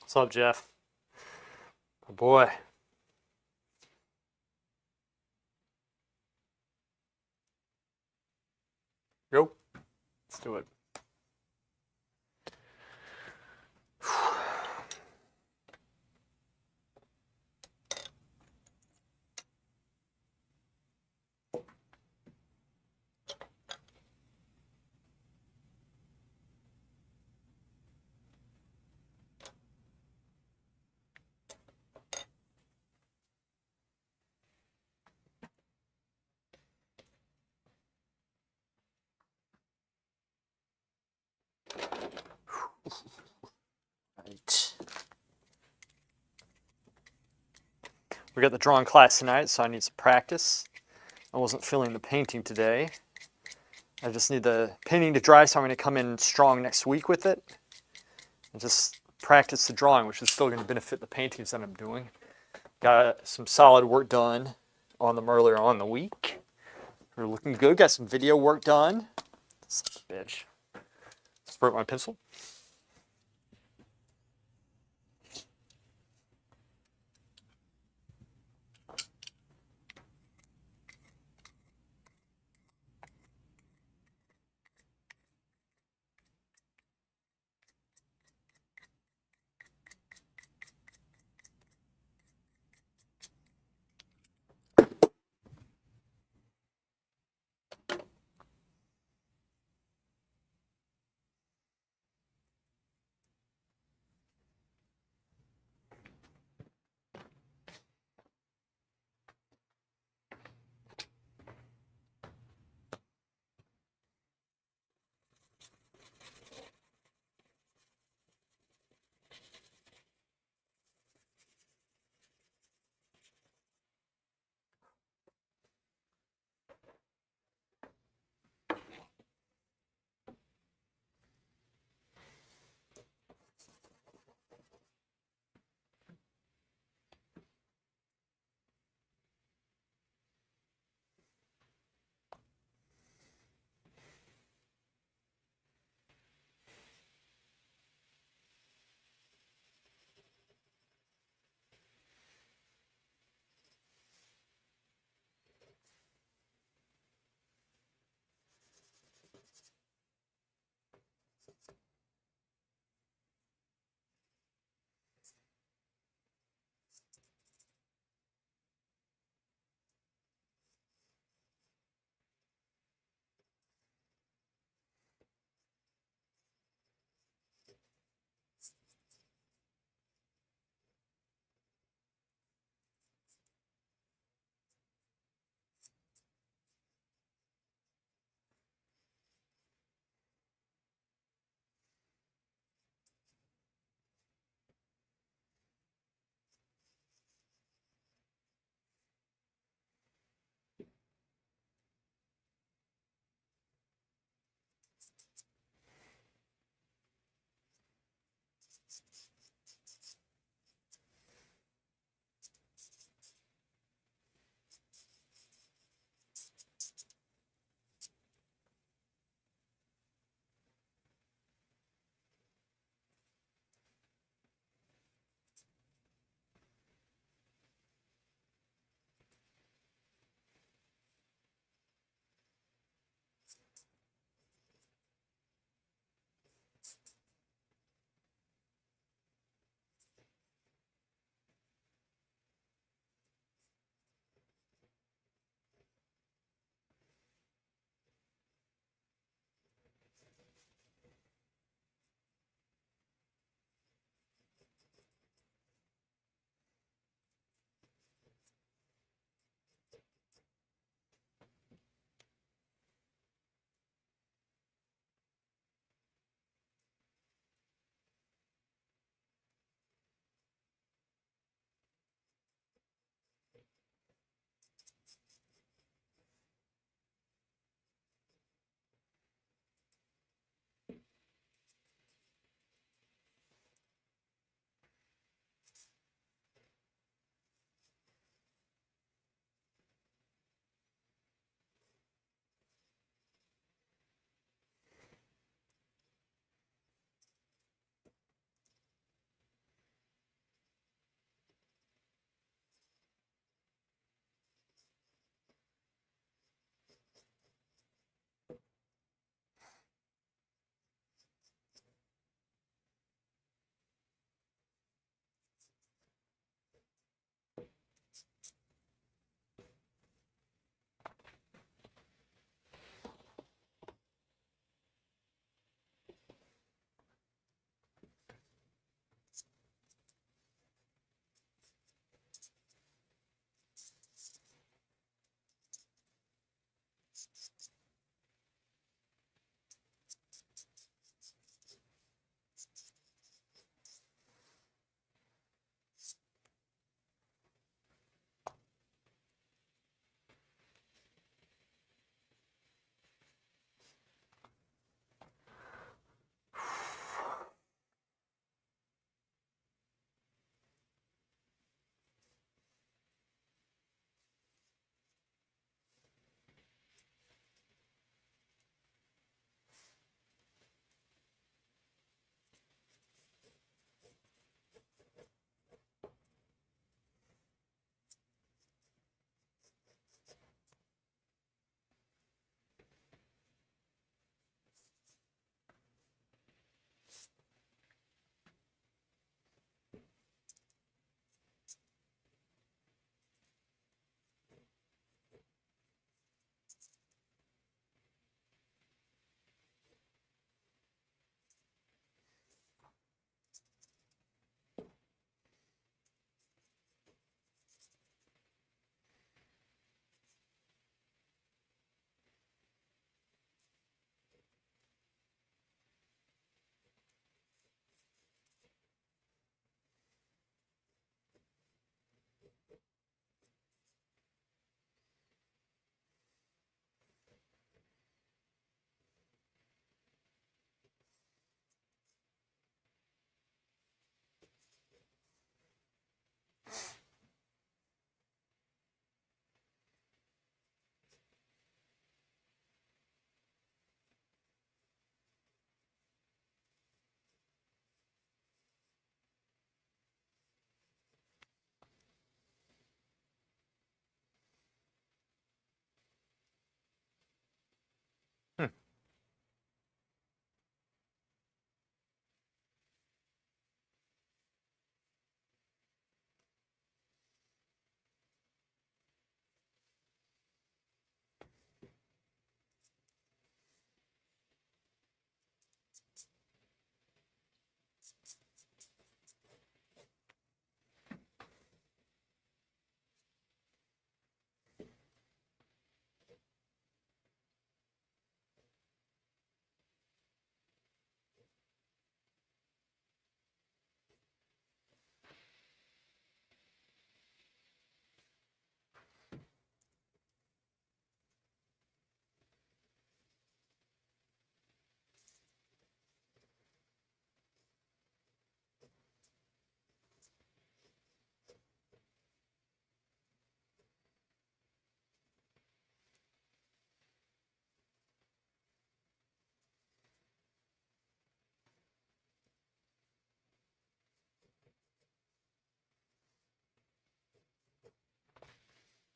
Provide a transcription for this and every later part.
What's up, Jeff? Oh boy. Go. Let's do it. Right. We got the drawing class tonight, so I need some practice. I wasn't feeling the painting today. I just need the painting to dry, so I'm going to come in strong next week with it and just practice the drawing, which is still going to benefit the paintings that I'm doing. Got some solid work done on them earlier on in the week. We're looking good. Got some video work done. Son of a bitch. Just broke my pencil.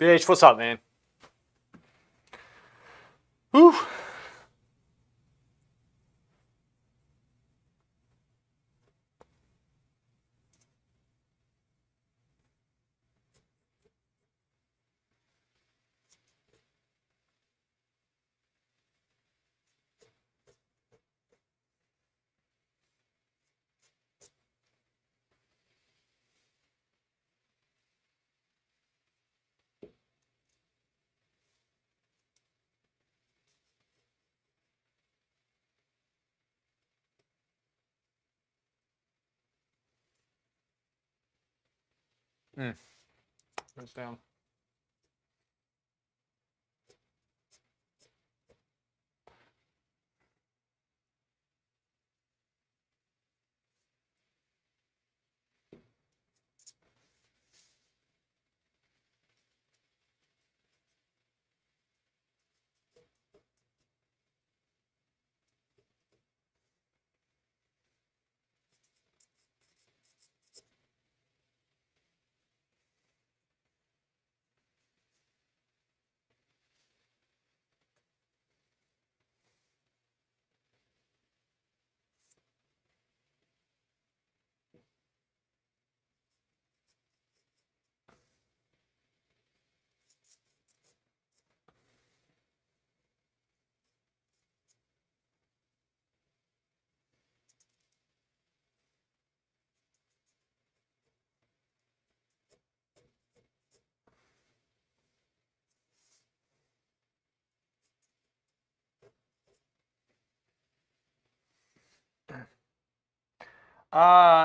BH, what's up, man? Whew. Goes down.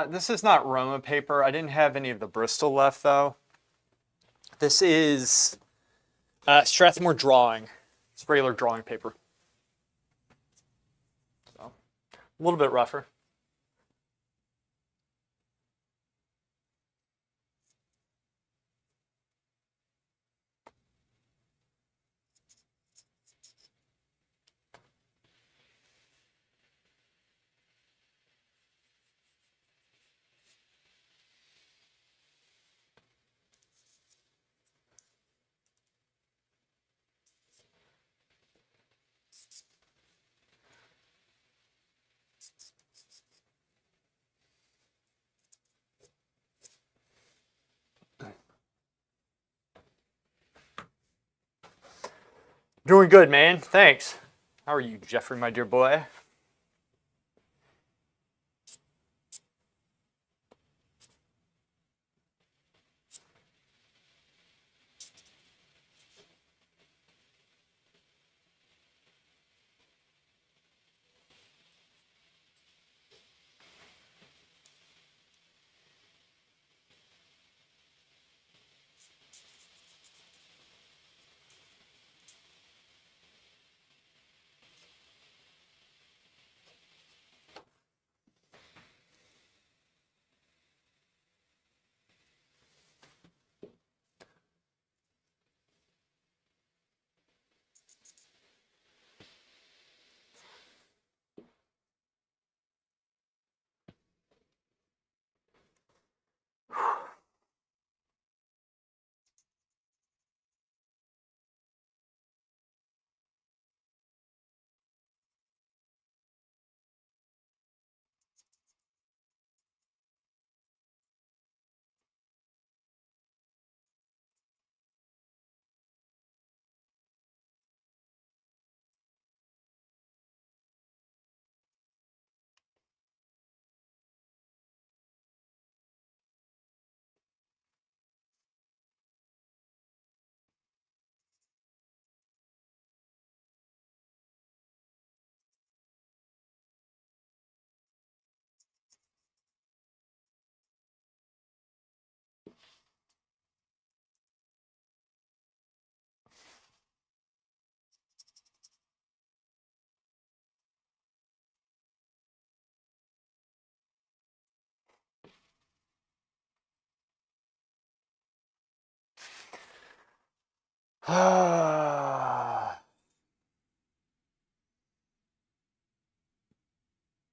This is not Roma paper. I didn't have any of the Bristol left, though. This is Strathmore drawing. It's regular drawing paper. So, a little bit rougher. Doing good, man. Thanks. How are you, Jeffrey, my dear boy?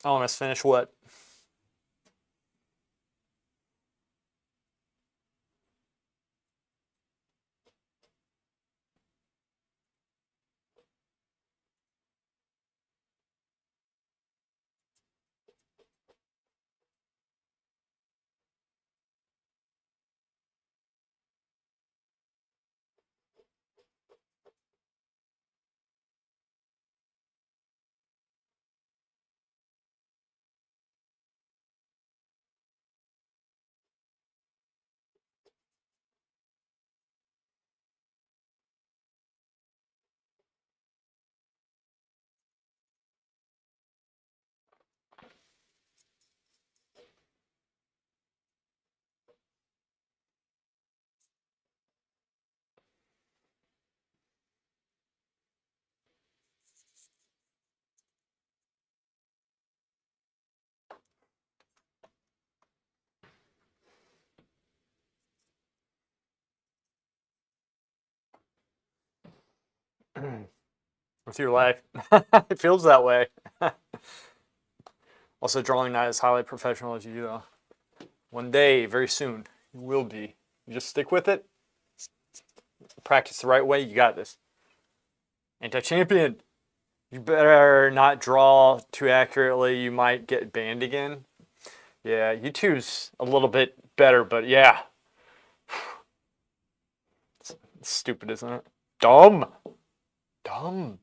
Almost finished what? with your life. It feels that way. Also, drawing not as highly professional as you, though. One day, very soon, you will be. You just stick with it. Practice the right way. You got this. Anti-champion. You better not draw too accurately. You might get banned again. Yeah, YouTube's a little bit better, but yeah. It's stupid, isn't it? Dumb. Dumb.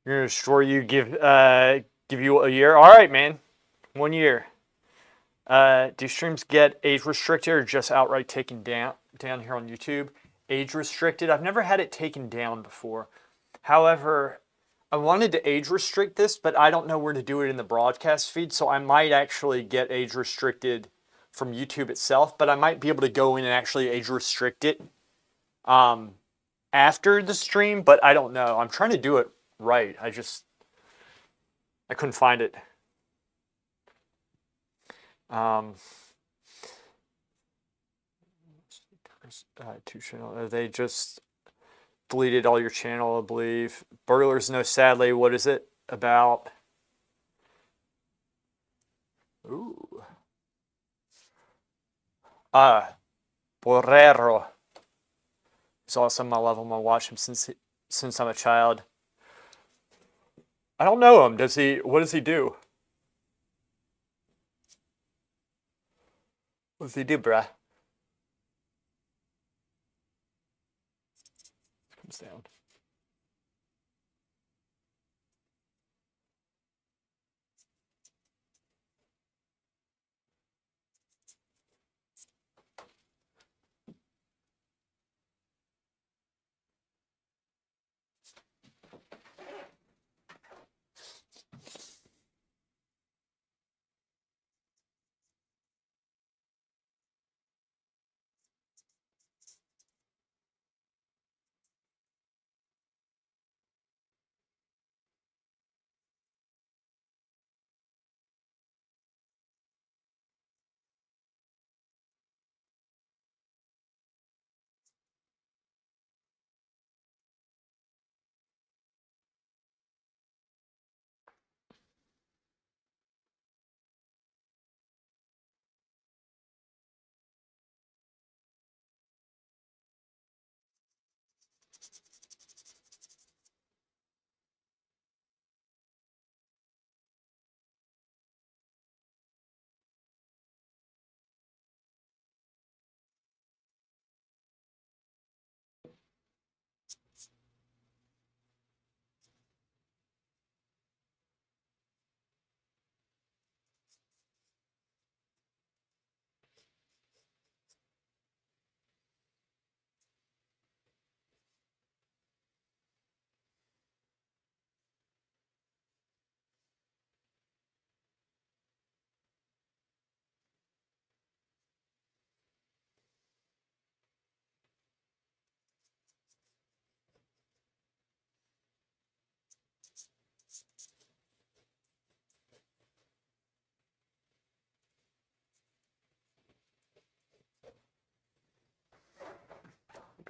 You're gonna destroy you. Give you a year. All right, man. 1 year. Do streams get age restricted or just outright taken down here on YouTube? Age restricted. I've never had it taken down before. However, I wanted to age restrict this, but I don't know where to do it in the broadcast feed, so I might actually get age restricted from YouTube itself, but I might be able to go in and actually age restrict it after the stream, but I don't know. I'm trying to do it right. I couldn't find it. Two channel. They just deleted all your channel, I believe. Burglars know, sadly. What is it about? Ooh. Borrero. He's awesome. I love him. I watch him since I'm a child. I don't know him. What does he do? What does he do, bruh? Comes down.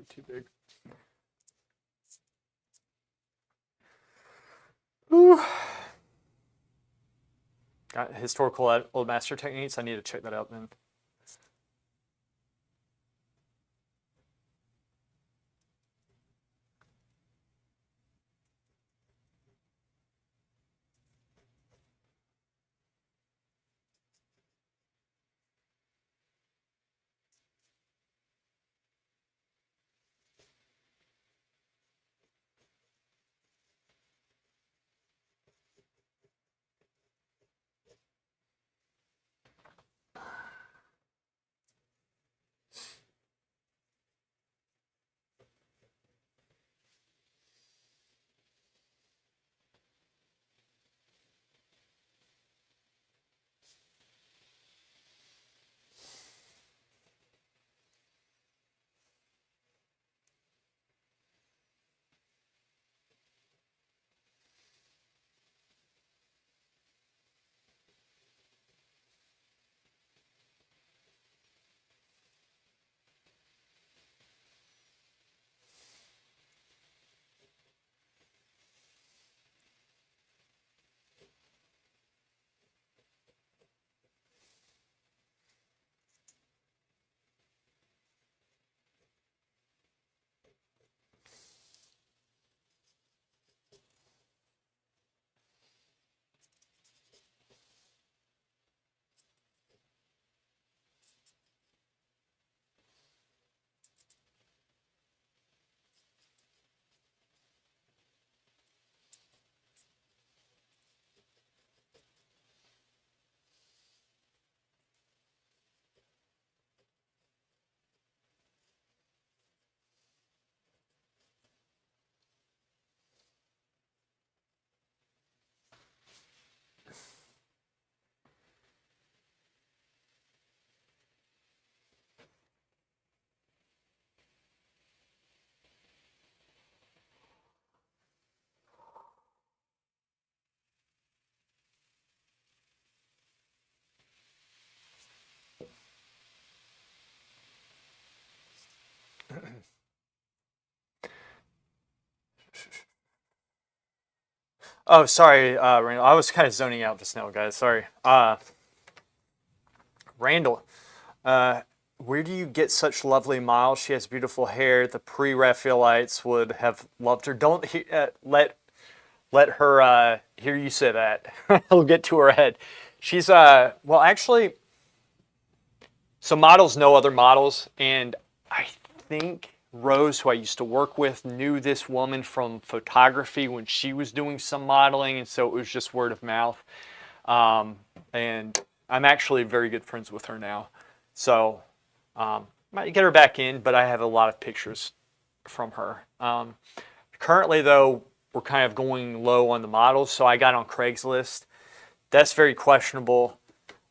too big. Ooh. Got historical old master techniques. I need to check that out then. Oh, sorry, Randall. I was kind of zoning out just now, guys. Sorry. Randall, where do you get such lovely models? She has beautiful hair. The pre-Raphaelites would have loved her. Don't let her hear you say that. It'll get to her head. She's well, actually, so models know other models, and I think Rose, who I used to work with, knew this woman from photography when she was doing some modeling, and so it was just word of mouth. And I'm actually very good friends with her now, so might get her back in, but I have a lot of pictures from her. Currently, though, we're kind of going low on the models, so I got on Craigslist. That's very questionable.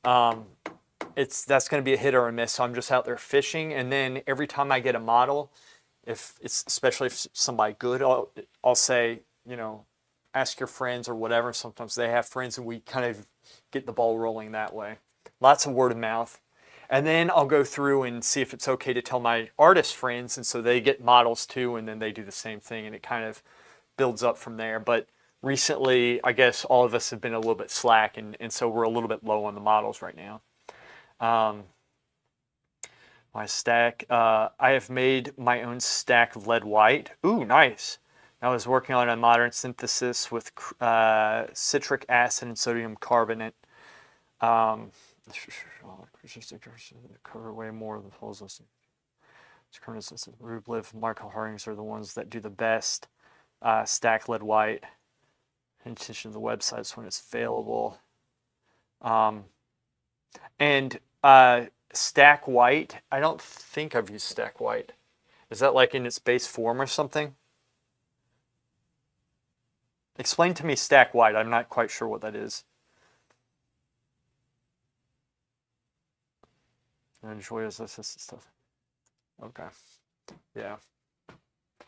That's going to be a hit or a miss. So I'm just out there fishing, and then every time I get a model, especially if it's somebody good, I'll say, ask your friends or whatever. Sometimes they have friends, and we kind of get the ball rolling that way. Lots of word of mouth. And then I'll go through and see if it's okay to tell my artist friends, and so they get models too, and then they do the same thing, and it kind of builds up from there. But recently, I guess all of us have been a little bit slack, and so we're a little bit low on the models right now. My stack, I have made my own stack of lead white. Ooh, nice. I was working on a modern synthesis with citric acid and sodium carbonate. Cover way more of the holes. Rublev, Marco Harings are the ones that do the best stack lead white. Attention to the websites when it's available. And Stack White, I don't think I've used Stack White. Is that like in its base form or something? Explain to me Stack White. I'm not quite sure what that is. I enjoy this stuff. Okay. Yeah.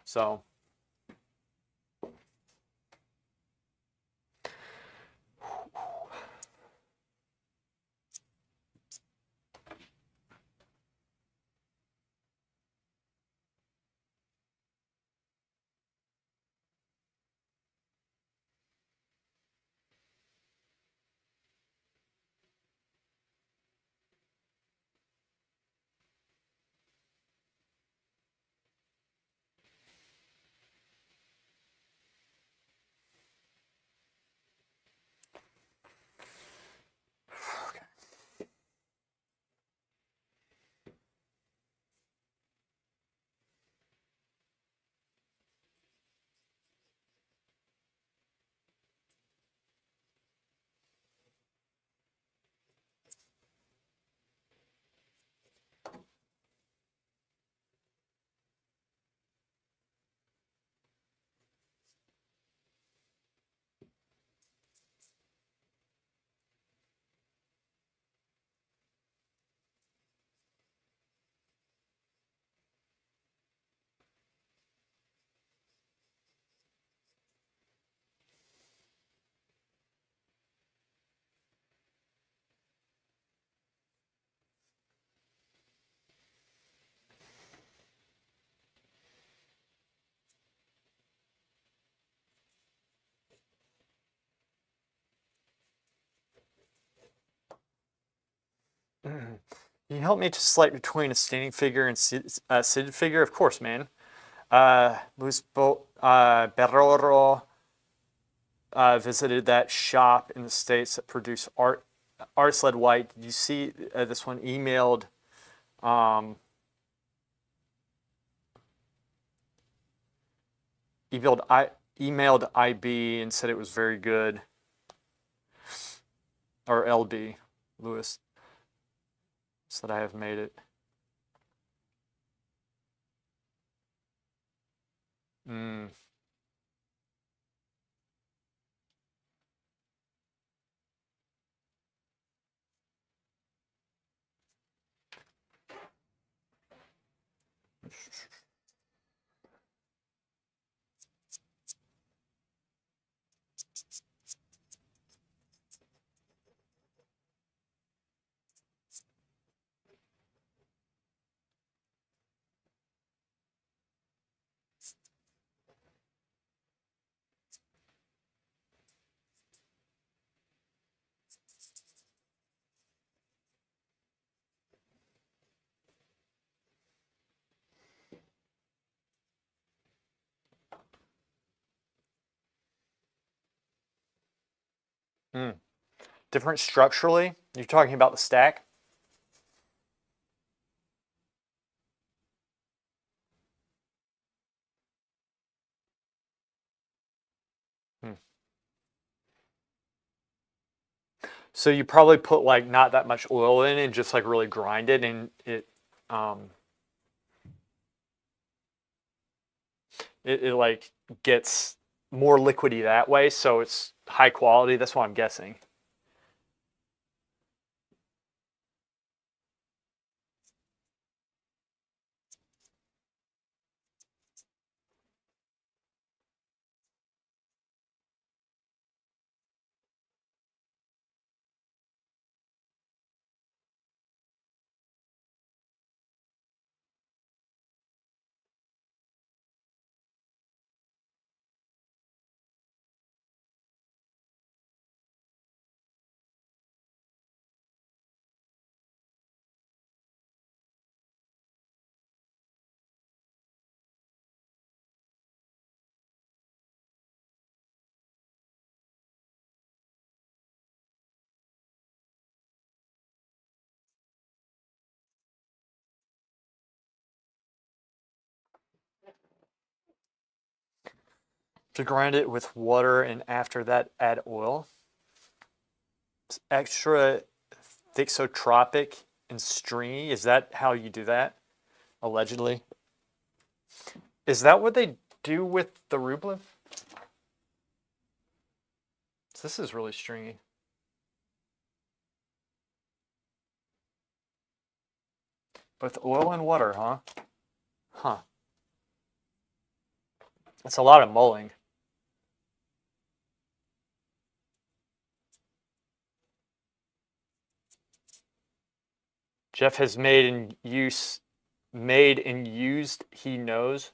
So. Can you help me to select between a standing figure and seated figure? Of course, man. Luis Berroro visited that shop in the States that produced arts-led white. Did you see this one emailed? Emailed IB and said it was very good. Or LB, Lewis, said I have made it. Mm. Mm. Different structurally? You're talking about the stack? Hmm. So you probably put like not that much oil in and just like really grind it, and um, it like gets more liquidy that way, so it's high quality. That's what I'm guessing. To grind it with water and after that add oil. It's extra thixotropic and stringy. Is that how you do that? Allegedly. Is that what they do with the Rublev? This is really stringy. Both oil and water, huh? Huh. That's a lot of mulling. Jeff has made and used, he knows.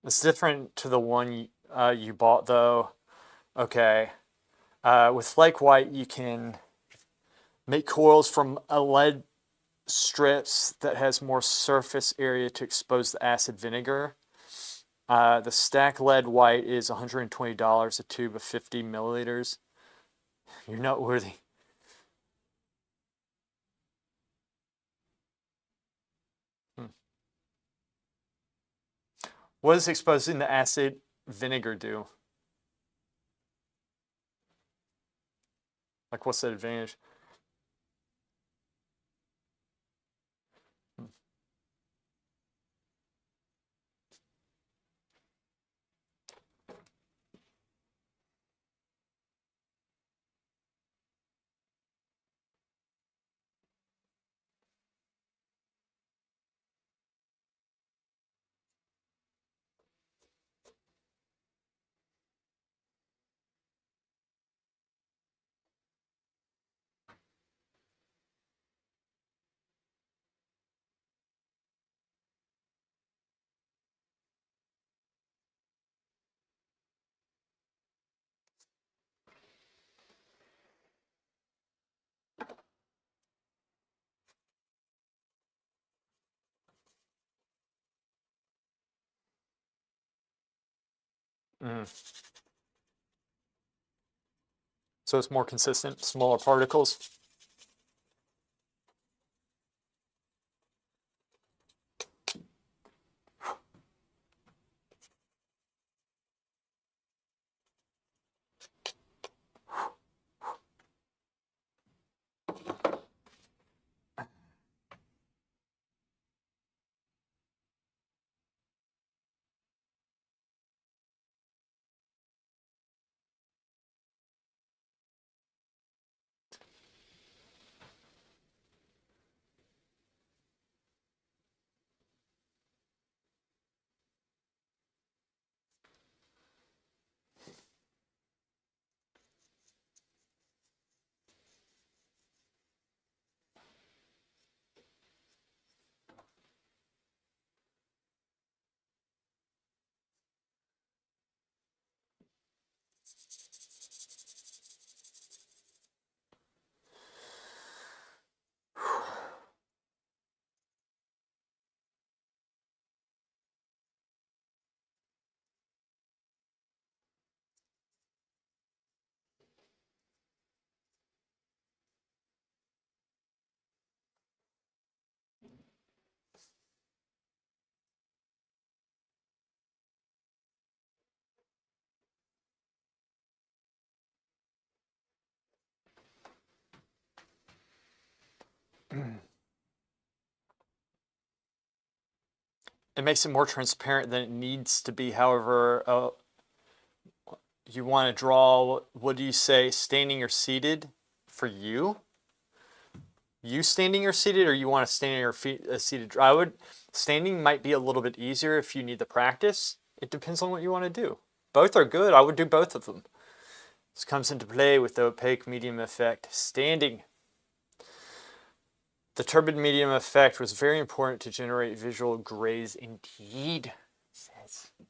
It's different to the one you bought though. Okay. With flake white, you can make coils from a lead strips that has more surface area to expose the acid vinegar. The Stack Lead White is $120 a tube of 50 milliliters. You're noteworthy. What does exposing the acid vinegar do? Like, what's the advantage? Mm. So it's more consistent, smaller particles. It makes it more transparent than it needs to be. However, you want to draw, what do you say, standing or seated for you? You standing or seated, or you want to stand on your feet seated? Standing might be a little bit easier if you need the practice. It depends on what you want to do. Both are good. I would do both of them. This comes into play with the opaque medium effect. Standing. The turbid medium effect was very important to generate visual grays indeed. It says indeed.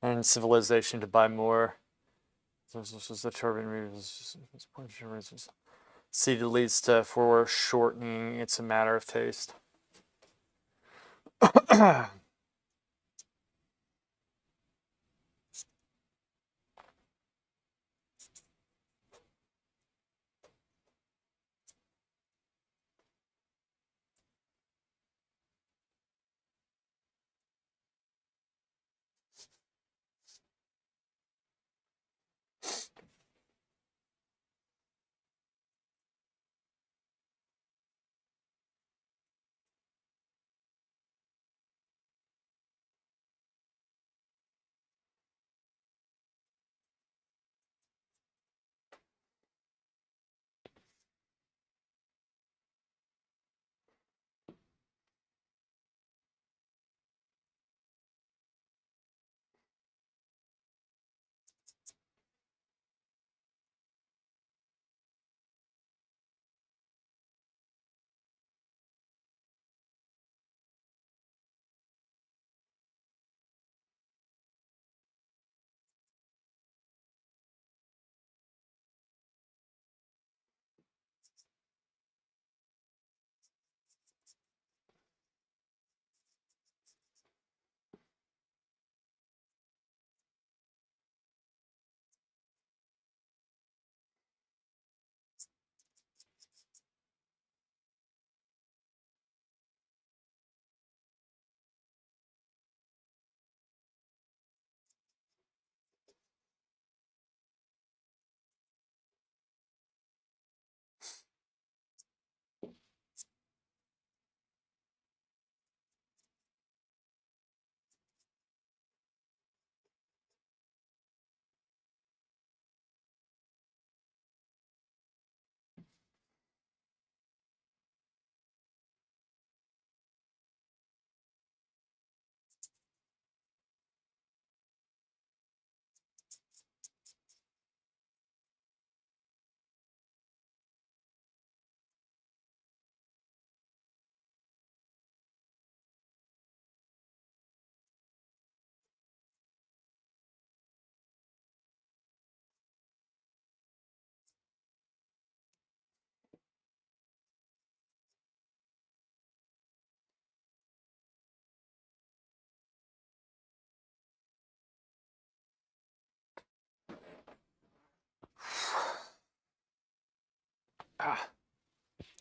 and civilization to buy more. This is the turbine. Seeded leads to foreshortening. It's a matter of taste.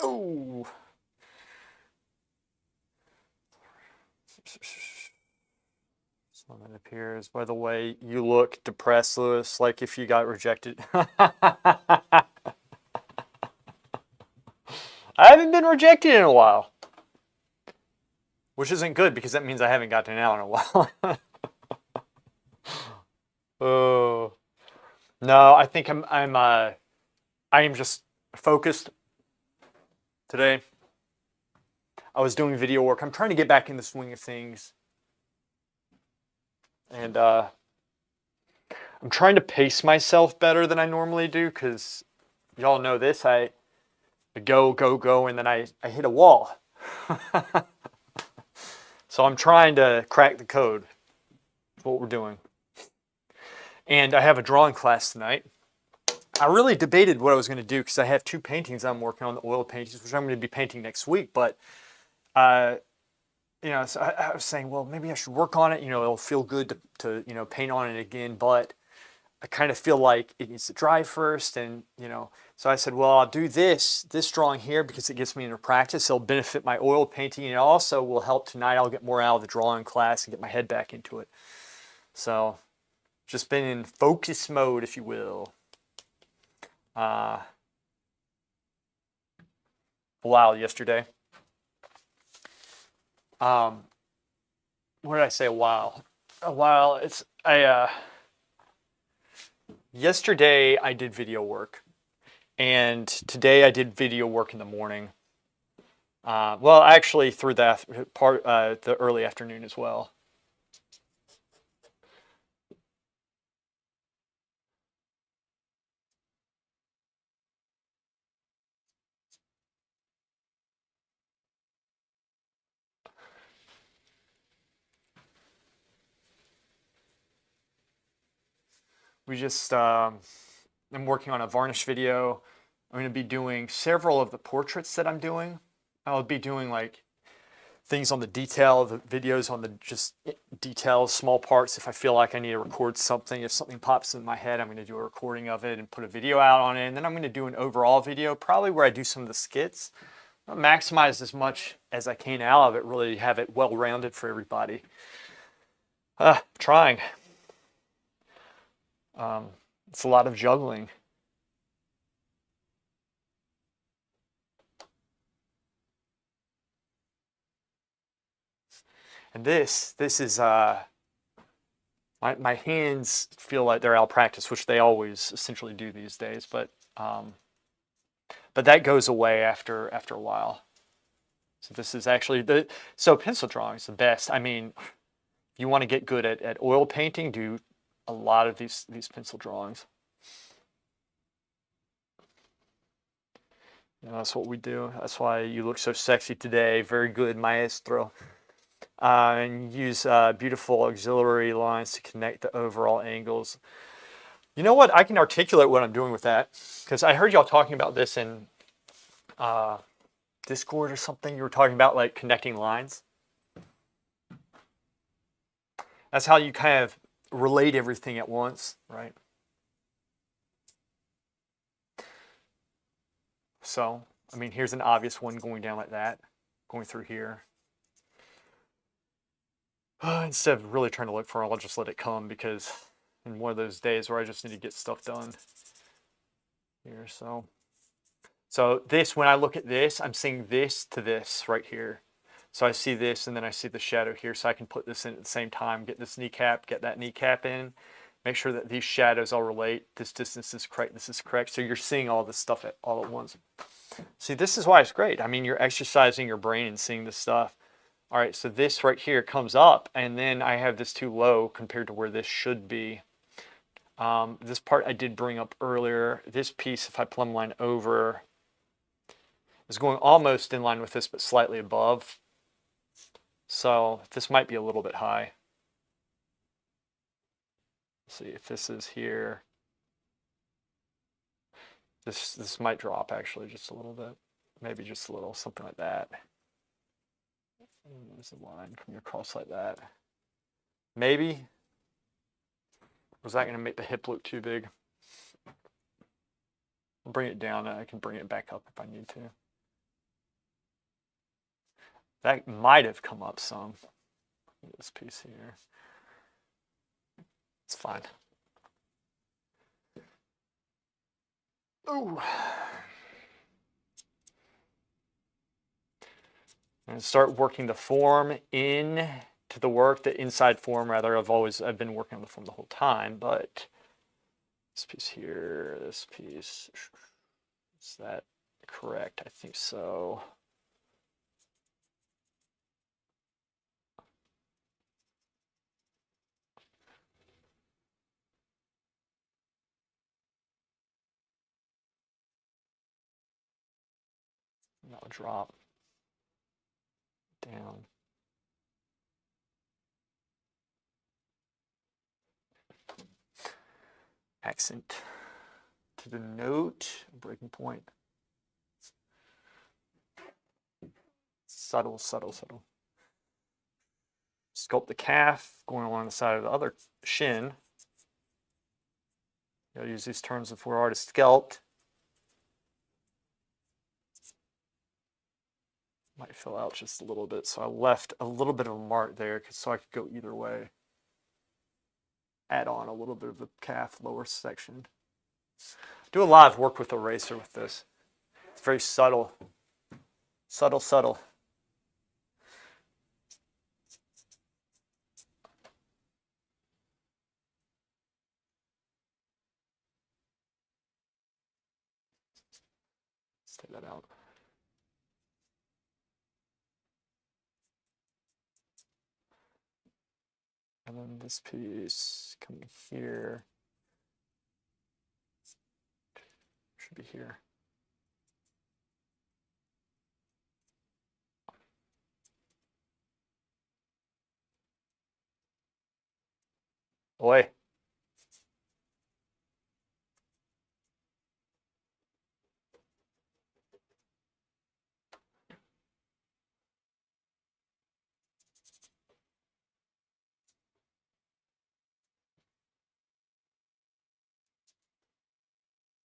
Oh. So that appears. By the way, you look depressed, Lewis, like if you got rejected. I haven't been rejected in a while. Which isn't good because that means I haven't gotten out in a while. Oh. No, I think I am just focused today. I was doing video work. I'm trying to get back in the swing of things. And I'm trying to pace myself better than I normally do because y'all know this. I go, and then I hit a wall. So I'm trying to crack the code. That's what we're doing. And I have a drawing class tonight. I really debated what I was going to do because I have 2 paintings I'm working on, the oil paintings, which I'm going to be painting next week. But, you know, so I was saying, well, maybe I should work on it. You know, it'll feel good to you know, paint on it again. But I kind of feel like it needs to dry first. And, you know, so I said, well, I'll do this drawing here because it gets me into practice. It'll benefit my oil painting. And it also will help tonight. I'll get more out of the drawing class and get my head back into it. So just been in focus mode, if you will. A while yesterday. What did I say? A while. It's yesterday I did video work, and today I did video work in the morning. Well, actually through that part, the early afternoon as well. We just, I'm working on a varnish video. I'm going to be doing several of the portraits that I'm doing. I'll be doing like things on the detail, the videos on the just details, small parts. If I feel like I need to record something, if something pops in my head, I'm going to do a recording of it and put a video out on it. And then I'm going to do an overall video, probably where I do some of the skits. I'll maximize as much as I can out of it, really have it well-rounded for everybody. Trying. It's a lot of juggling. And this is, my hands feel like they're out of practice, which they always essentially do these days, but that goes away after a while. So this is actually so pencil drawing is the best. I mean, if you want to get good at oil painting, do a lot of these pencil drawings. You know, that's what we do. That's why you look so sexy today. Very good, maestro. And use beautiful auxiliary lines to connect the overall angles. You know what? I can articulate what I'm doing with that, because I heard y'all talking about this in Discord or something. You were talking about like connecting lines. That's how you kind of relate everything at once, right? So, I mean, here's an obvious one going down like that, going through here. Instead of really trying to look for it, I'll just let it come, because in one of those days where I just need to get stuff done here. So this, when I look at this, I'm seeing this to this right here. So I see this, and then I see the shadow here, so I can put this in at the same time, get this kneecap, get that kneecap in, make sure that these shadows all relate. This distance is correct, this is correct. So you're seeing all this stuff all at once. See, this is why it's great. I mean, you're exercising your brain and seeing this stuff. All right, so this right here comes up, and then I have this too low compared to where this should be. This part I did bring up earlier. This piece, if I plumb line over, is going almost in line with this, but slightly above. So this might be a little bit high. Let's see if this is here. This might drop actually just a little bit, maybe just a little, something like that. There's a line coming across like that. Maybe. Was that going to make the hip look too big? I'll bring it down, and I can bring it back up if I need to. That might have come up some. This piece here. It's fine. Ooh. And start working the form in to the work, the inside form rather. I've been working on the form the whole time, but this piece here, this piece, is that correct? I think so. That would drop down. Accent to the note, breaking point. Subtle, subtle, subtle. Sculpt the calf going along the side of the other shin. I'll use these terms if we're already sculpt. Might fill out just a little bit, so I left a little bit of a mark there so I could go either way. Add on a little bit of the calf lower section. Do a lot of work with eraser with this. It's very subtle. Subtle, subtle. Let's take that out. And then this piece coming here. Should be here. Boy.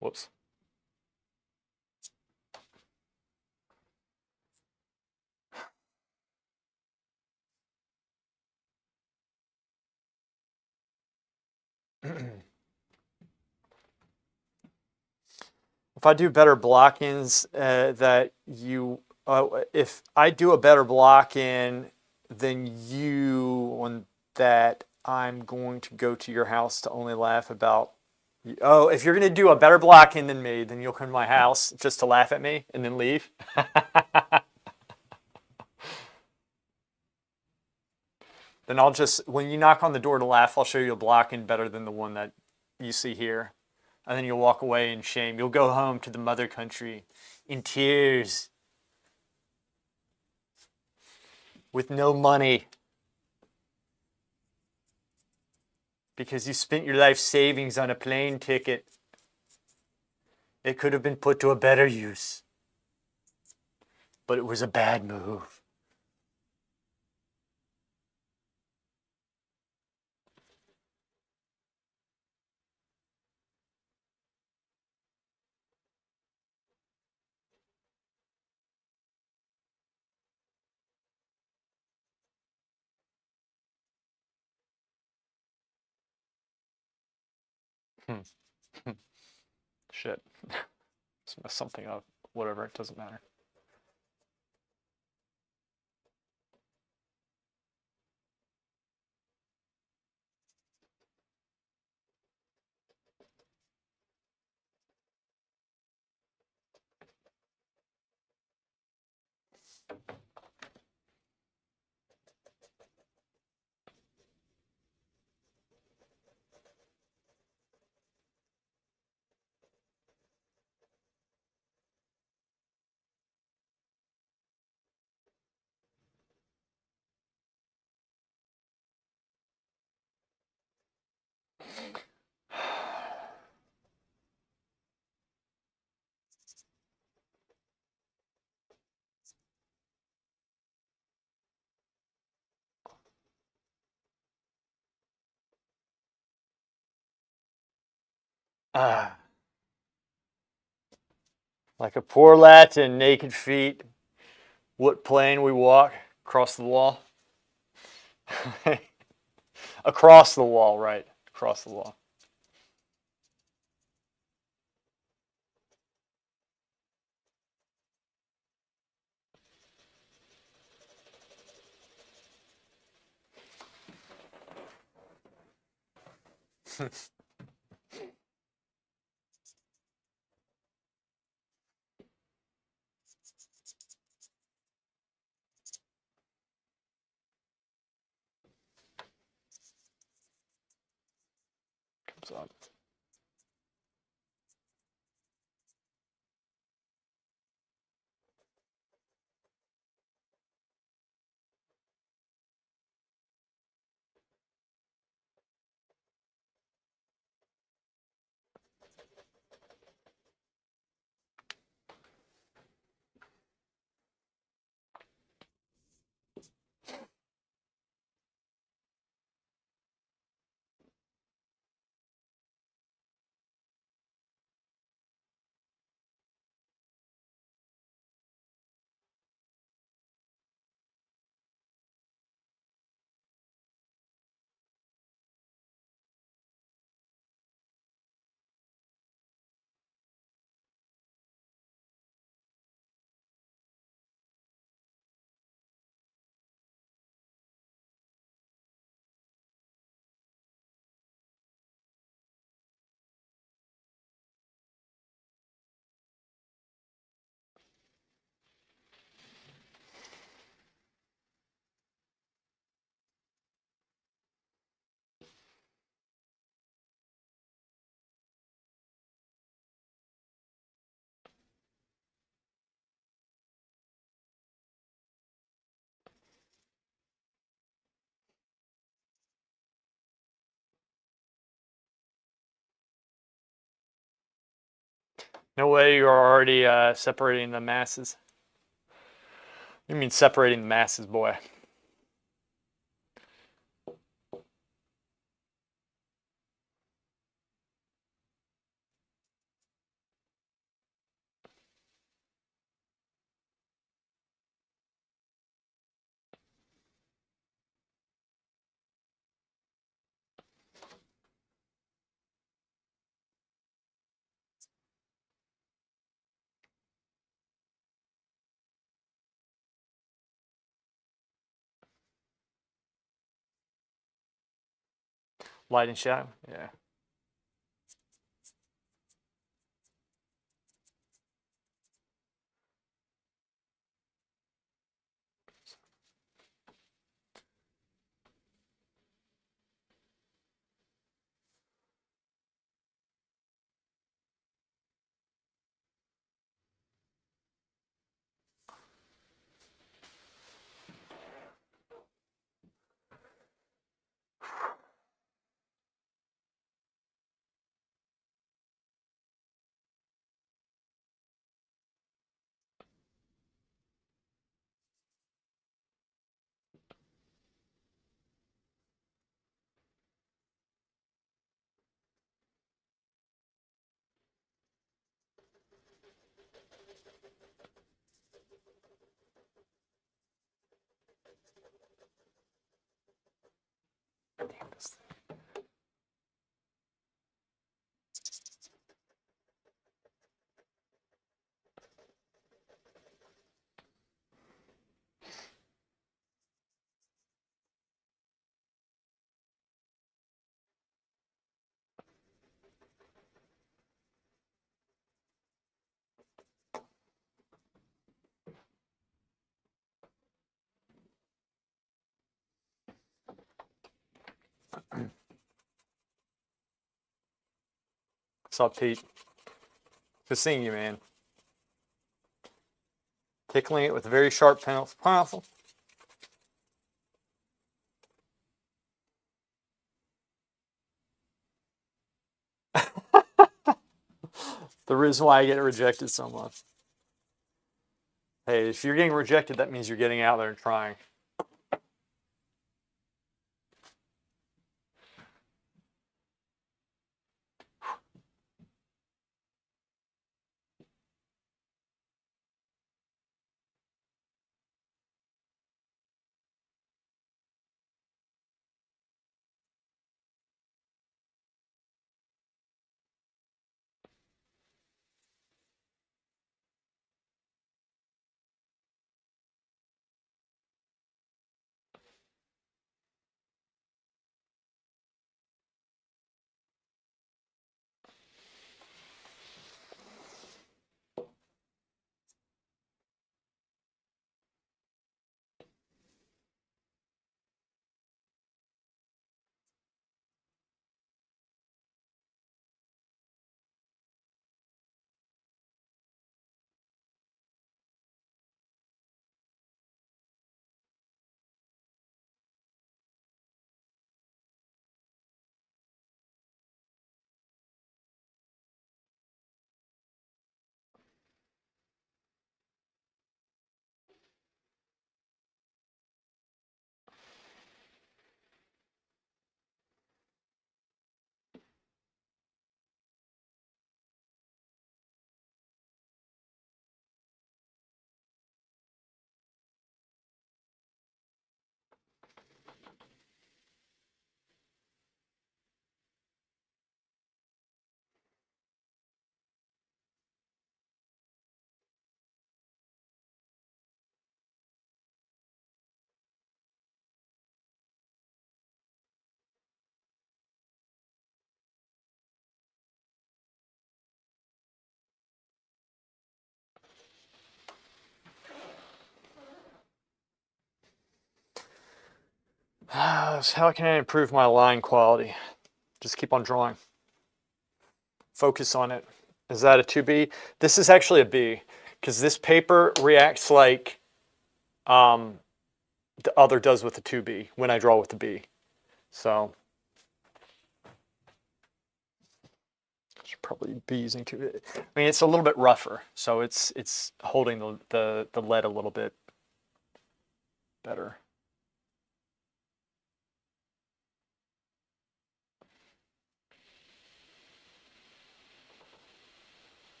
Whoops. If I do better block-ins, if I do a better block-in than you on that, I'm going to go to your house to only laugh about. Oh, if you're going to do a better block-in than me, then you'll come to my house just to laugh at me and then leave. Then I'll just, when you knock on the door to laugh, I'll show you a block-in better than the one that you see here. And then you'll walk away in shame. You'll go home to the mother country in tears with no money because you spent your life savings on a plane ticket. It could have been put to a better use, but it was a bad move. Shit. Just messed something up. Whatever, it doesn't matter. Like a poor Latin, naked feet. What plane we walk? Across the wall? Across the wall, right. Across the wall. Comes up. No way you're already separating the masses. You mean separating the masses, boy. Light and shadow? Yeah. What's up, Pete? Good seeing you, man. Tickling it with a very sharp pencil. The reason why I get rejected so much. Hey, if you're getting rejected, that means you're getting out there and trying. So how can I improve my line quality? Just keep on drawing. Focus on it. Is that a 2B? This is actually a B, because this paper reacts like the other does with the 2B when I draw with the B. So should probably be using 2. I mean, it's a little bit rougher, so it's holding the lead a little bit better.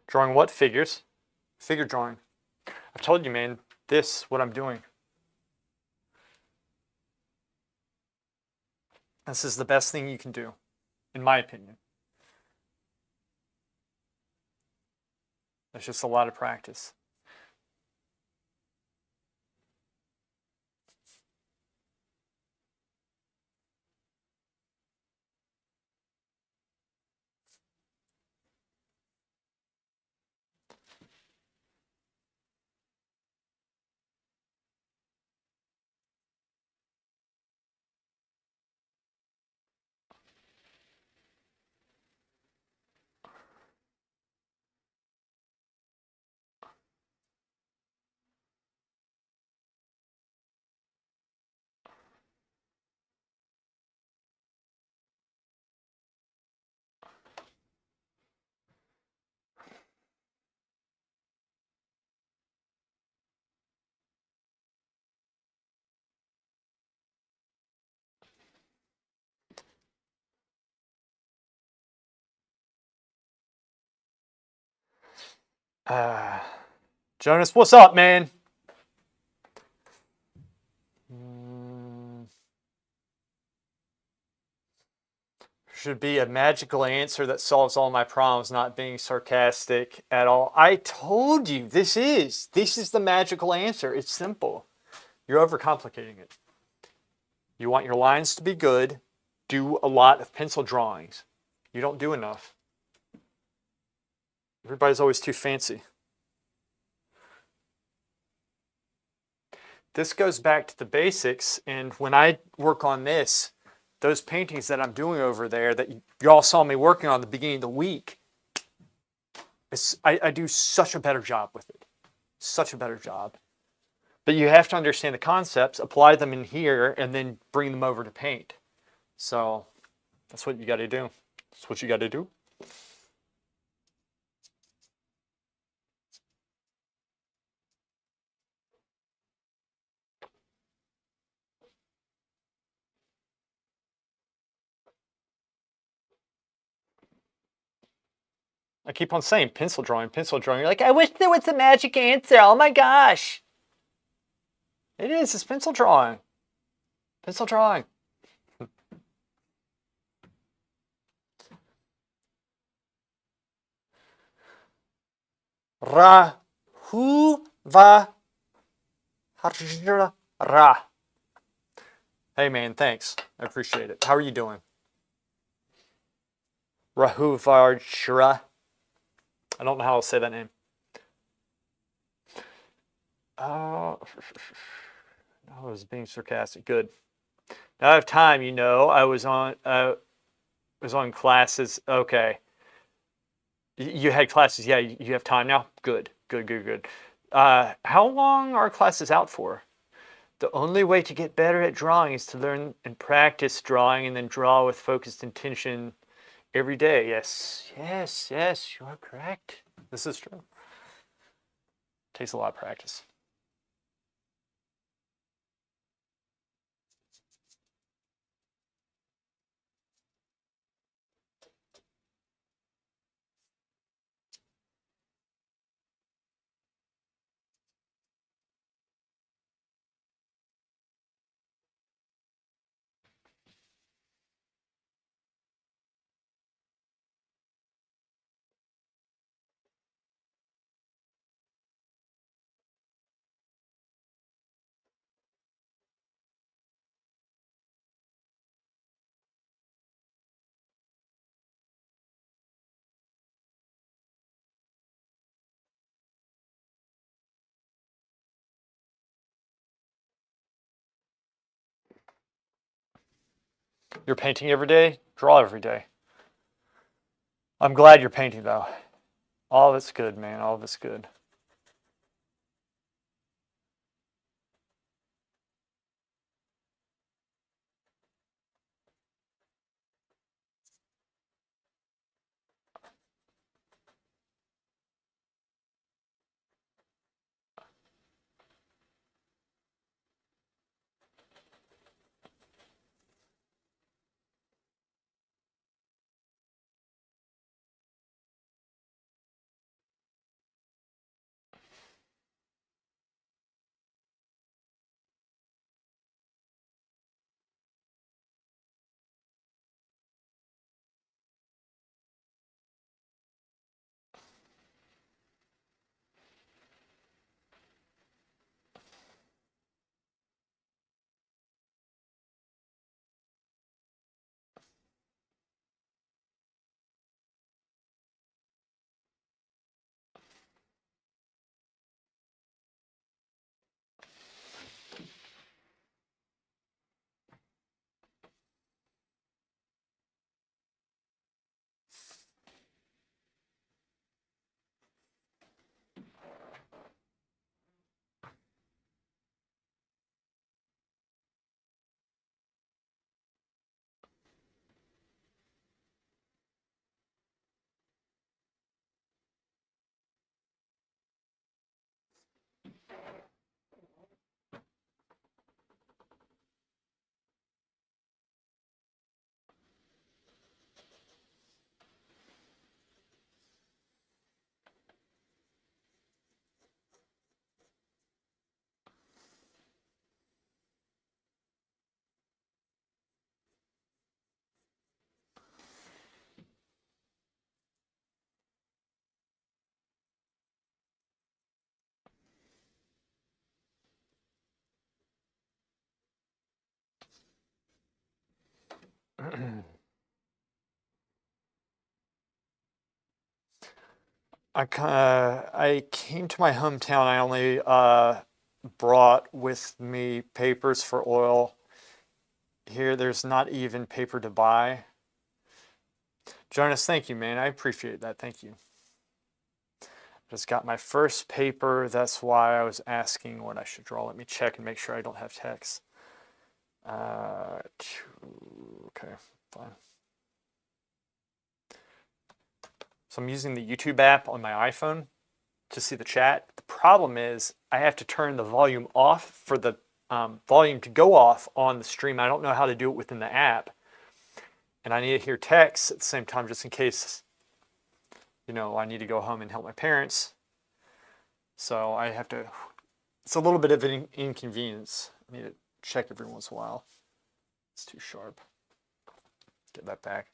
Drawing what? Figures. Figure drawing. I've told you, man, what I'm doing. This is the best thing you can do, in my opinion. It's just a lot of practice. Jonas, what's up, man? Should be a magical answer that solves all my problems, not being sarcastic at all. I told you, this is the magical answer. It's simple. You're overcomplicating it. You want your lines to be good, do a lot of pencil drawings. You don't do enough. Everybody's always too fancy. This goes back to the basics, and when I work on this, those paintings that I'm doing over there that y'all saw me working on at the beginning of the week, I do such a better job with it. Such a better job. But you have to understand the concepts, apply them in here, and then bring them over to paint. So that's what you got to do. That's what you got to do. I keep on saying pencil drawing, pencil drawing. You're like, I wish there was a magic answer. Oh my gosh. It is. It's pencil drawing. Pencil drawing. Ra. Hu va. Ra. Hey man, thanks. I appreciate it. How are you doing? Rahuvarchra. I don't know how I'll say that name. I was being sarcastic. Good. Now I have time, you know. I was on classes. Okay. You had classes. Yeah, you have time now? Good. Good, good, good. How long are classes out for? The only way to get better at drawing is to learn and practice drawing and then draw with focused intention every day. Yes, yes, yes, you are correct. This is true. Takes a lot of practice. You're painting every day? Draw every day. I'm glad you're painting though. All of it's good, man. All of it's good. I came to my hometown. I only brought with me papers for oil. Here, there's not even paper to buy. Jonas, thank you, man. I appreciate that. Thank you. Just got my first paper. That's why I was asking what I should draw. Let me check and make sure I don't have text. Okay, fine. So I'm using the YouTube app on my iPhone to see the chat. The problem is I have to turn the volume off for the volume to go off on the stream. I don't know how to do it within the app. And I need to hear text at the same time just in case, I need to go home and help my parents. So I have to, it's a little bit of an inconvenience. I need to check every once in a while. It's too sharp. Get that back.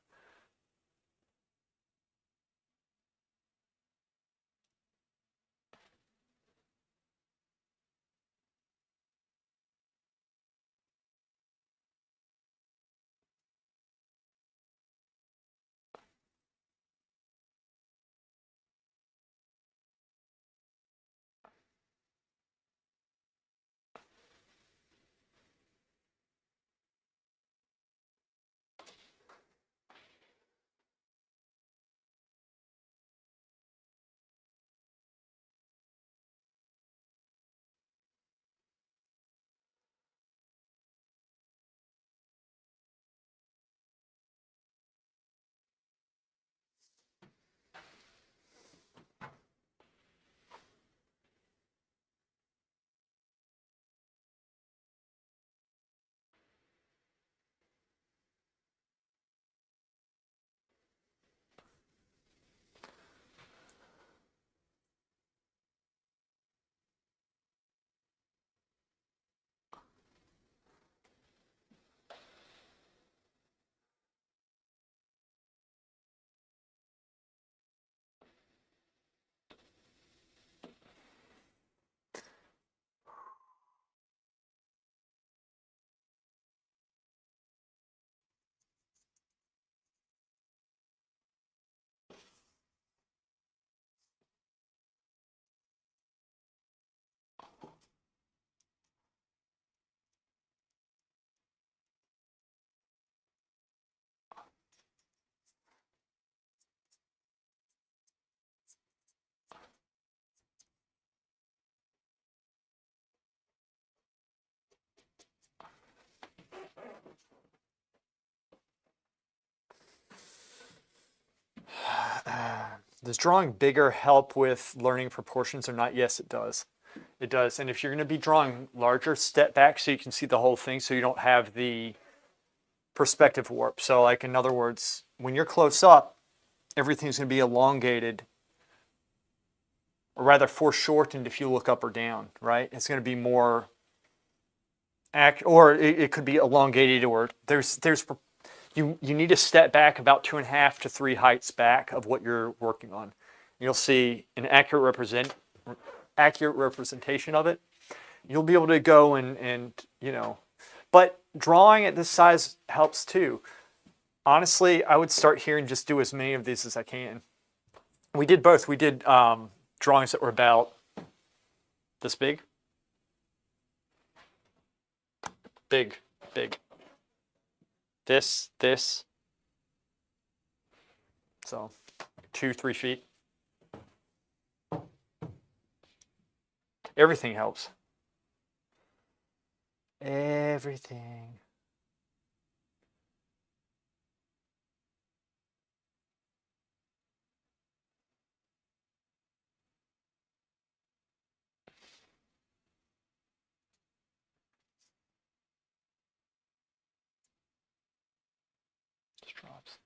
Does drawing bigger help with learning proportions or not? Yes, it does. It does. And if you're going to be drawing larger, step back so you can see the whole thing so you don't have the perspective warp. So, like, in other words, when you're close up, everything's going to be elongated, or rather foreshortened if you look up or down, right? It's going to be more, or it could be elongated, or you need to step back about 2.5 to 3 heights back of what you're working on. You'll see an accurate representation of it. You'll be able to go and but drawing at this size helps too. Honestly, I would start here and just do as many of these as I can. We did both. We did drawings that were about this big. Big. This. So 2-3 feet. Everything helps. Everything. Just drops.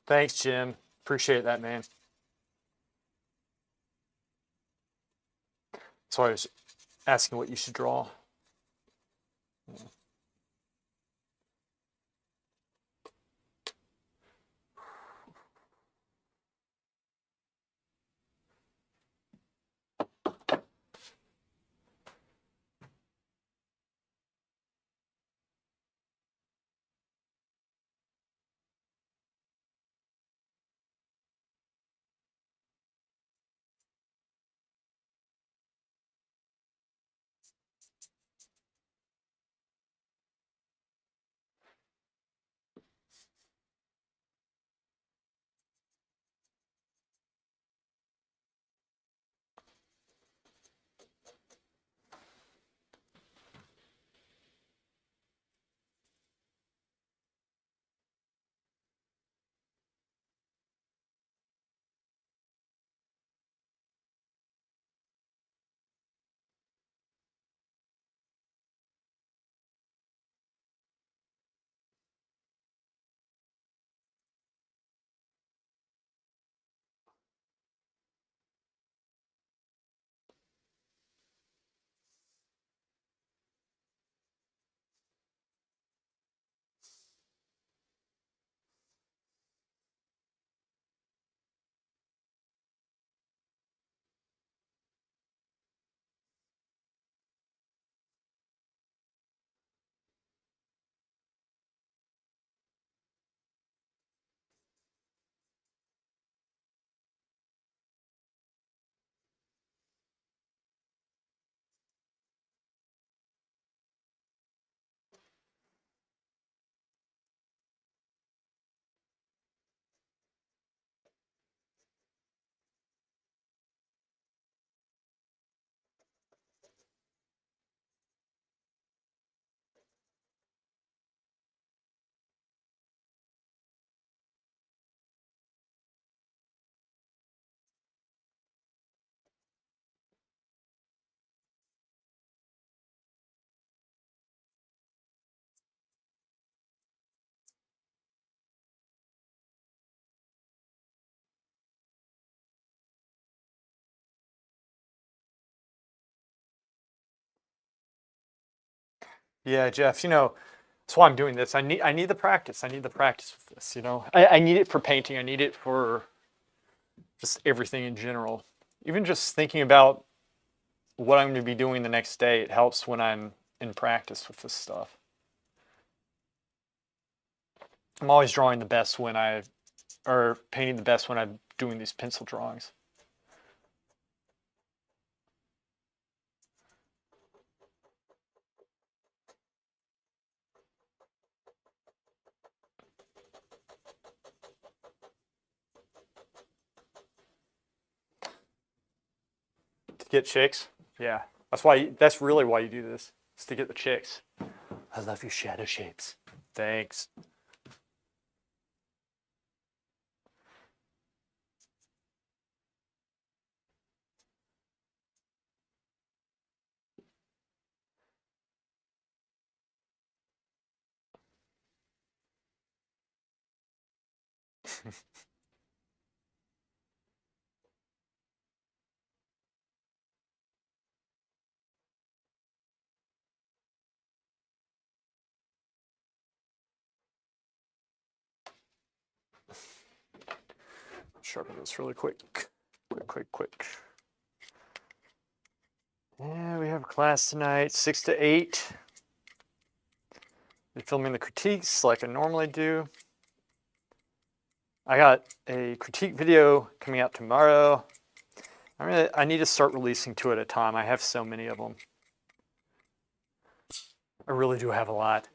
Thanks, Jim. Appreciate that, man. So I was asking what you should draw. Yeah, Jeff, that's why I'm doing this. I need the practice. I need the practice with this. I need it for painting. I need it for just everything in general. Even just thinking about what I'm going to be doing the next day, it helps when I'm in practice with this stuff. I'm always drawing the best or painting the best when I'm doing these pencil drawings. To get chicks? Yeah. That's really why you do this. Is to get the chicks. I love your shadow shapes. Thanks. Sharpen this really quick. Quick. Yeah, we have a class tonight, 6 to 8. We're filming the critiques like I normally do. I got a critique video coming out tomorrow. I need to start releasing 2 at a time. I have so many of them. I really do have a lot.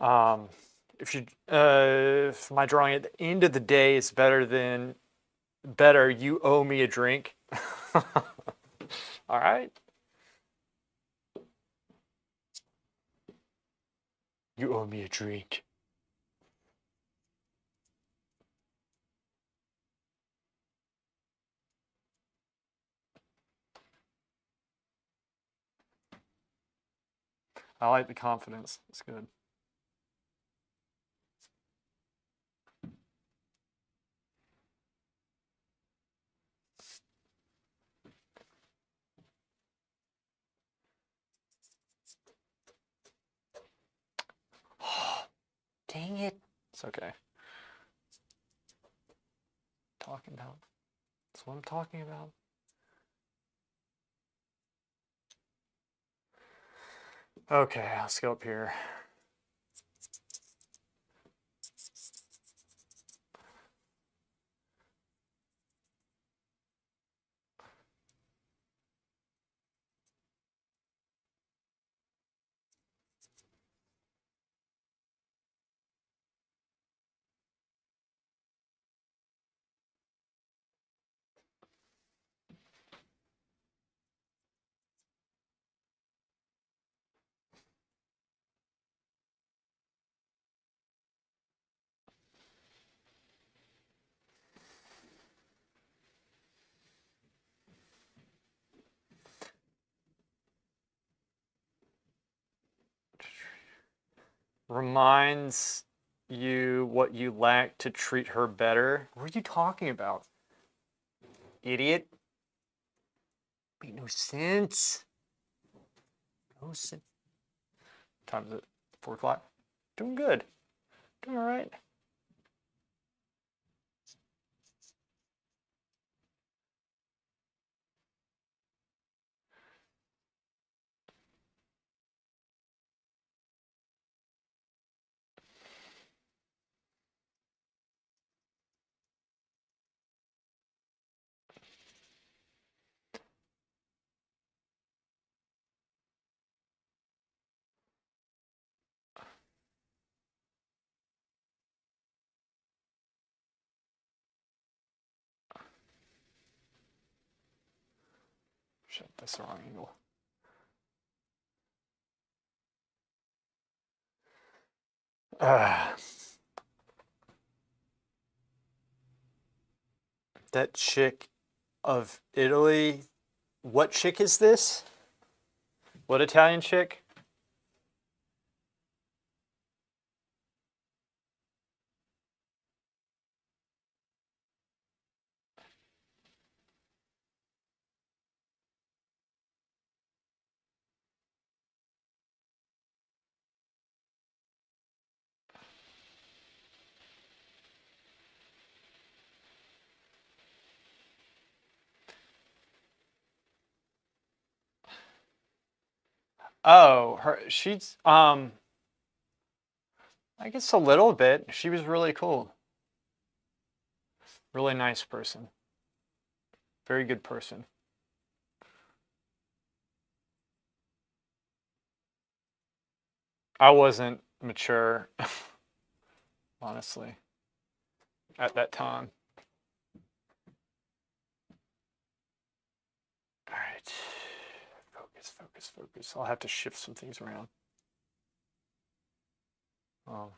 If my drawing at the end of the day is better, you owe me a drink. All right. You owe me a drink. I like the confidence. It's good. Dang it. It's okay. Talking about. That's what I'm talking about. Okay, let's go up here. Reminds you what you lack to treat her better. What are you talking about? Idiot. Make no sense. No sense. Time is it? 4 o'clock? Doing good. Doing all right. Shit, that's the wrong angle. That chick of Italy. What chick is this? What Italian chick? Oh, she's I guess a little bit. She was really cool. Really nice person. Very good person. I wasn't mature, honestly, at that time. All right. Focus, focus, focus. I'll have to shift some things around. Oh.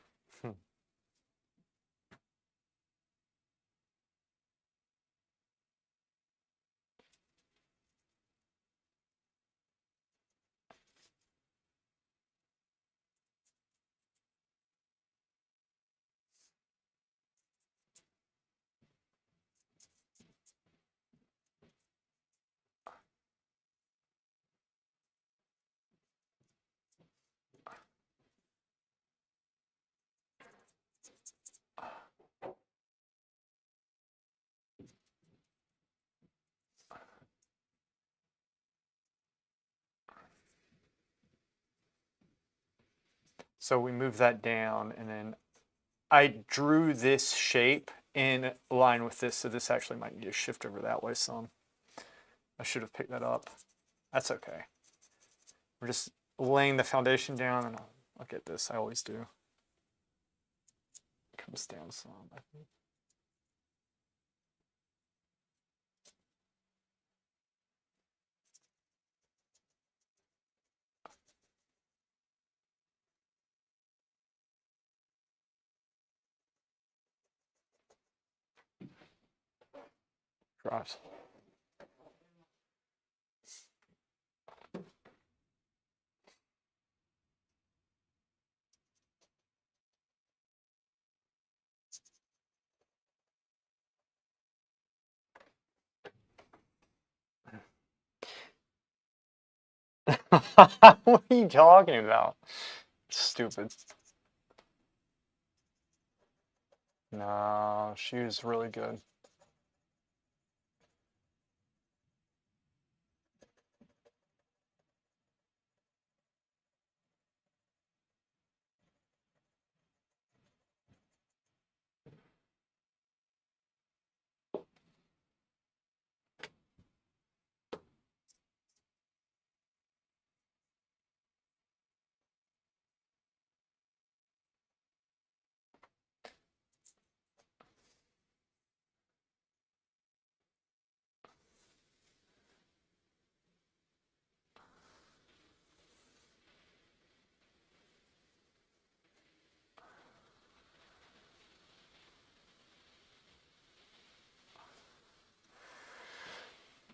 So we move that down, and then I drew this shape in line with this, so this actually might need to shift over that way some. I should have picked that up. That's okay. We're just laying the foundation down, and I'll get this. I always do. Comes down some, I think. Drops. What are you talking about? Stupid. No, she was really good.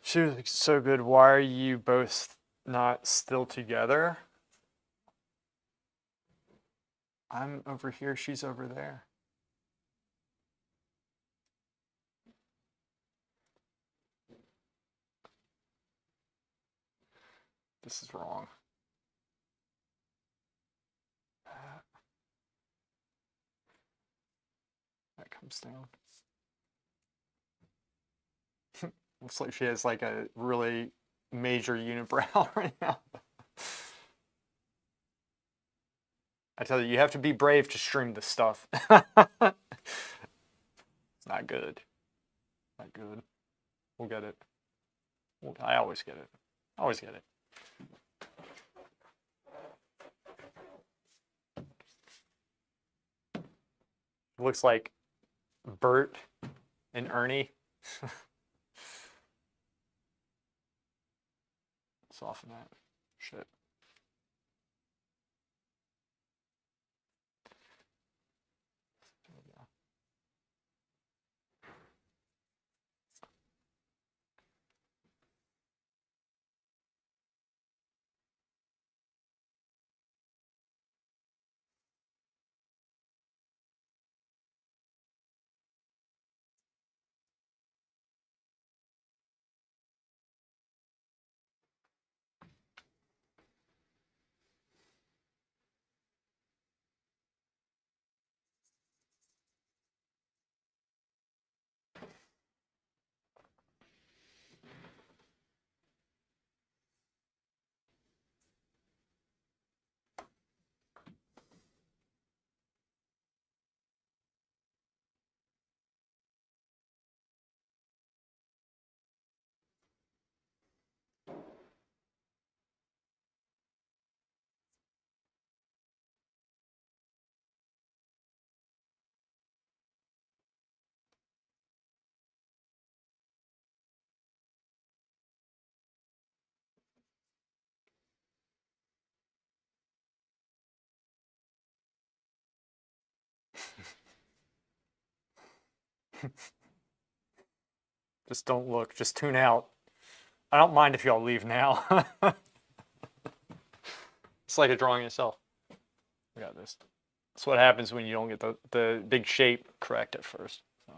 She was like, so good. Why are you both not still together? I'm over here, she's over there. This is wrong. That comes down. Looks like she has like a really major unibrow right now. I tell you, you have to be brave to stream this stuff. It's not good. Not good. We'll get it. I always get it. Always get it. It looks like Bert and Ernie. Soften that. Shit. There we go. Just don't look. Just tune out. I don't mind if y'all leave now. It's like a drawing yourself. We got this. That's what happens when you don't get the big shape correct at first. So.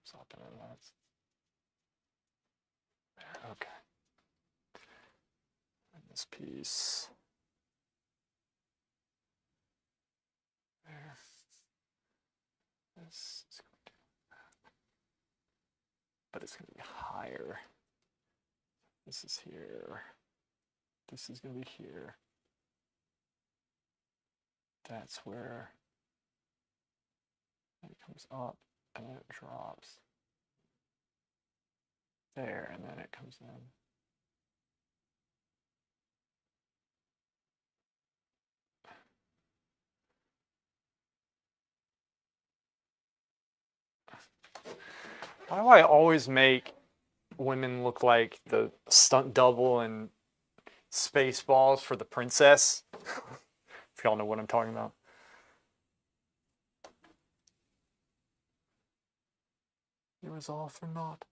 Soften that. Okay. And this piece. There. This is going to, but it's going to be higher. This is here. This is going to be here. That's where It comes up and then it drops there, and then it comes in. Why do I always make women look like the stunt double in Spaceballs for the princess? If y'all know what I'm talking about. It was all for naught.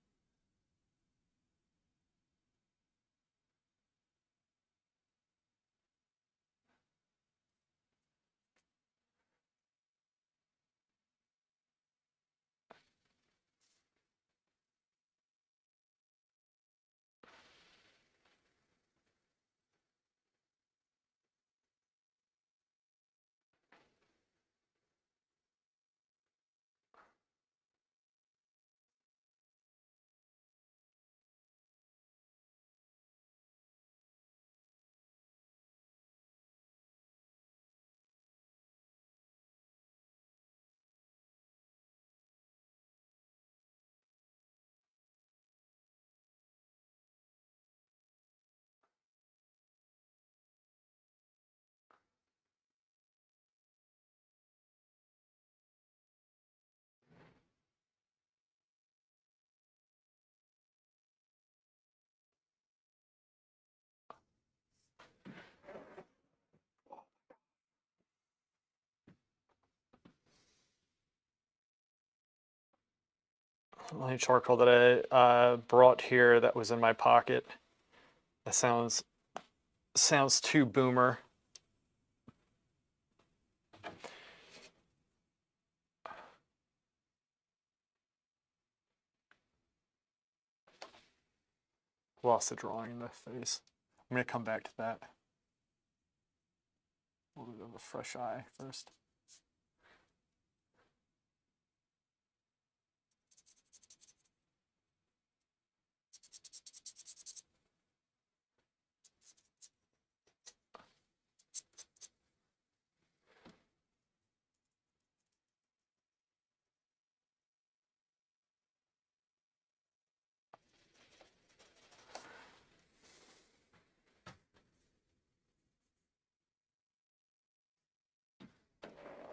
My charcoal that I brought here that was in my pocket. That sounds too boomer. Lost the drawing in the face. I'm gonna come back to that. A little bit of a fresh eye first.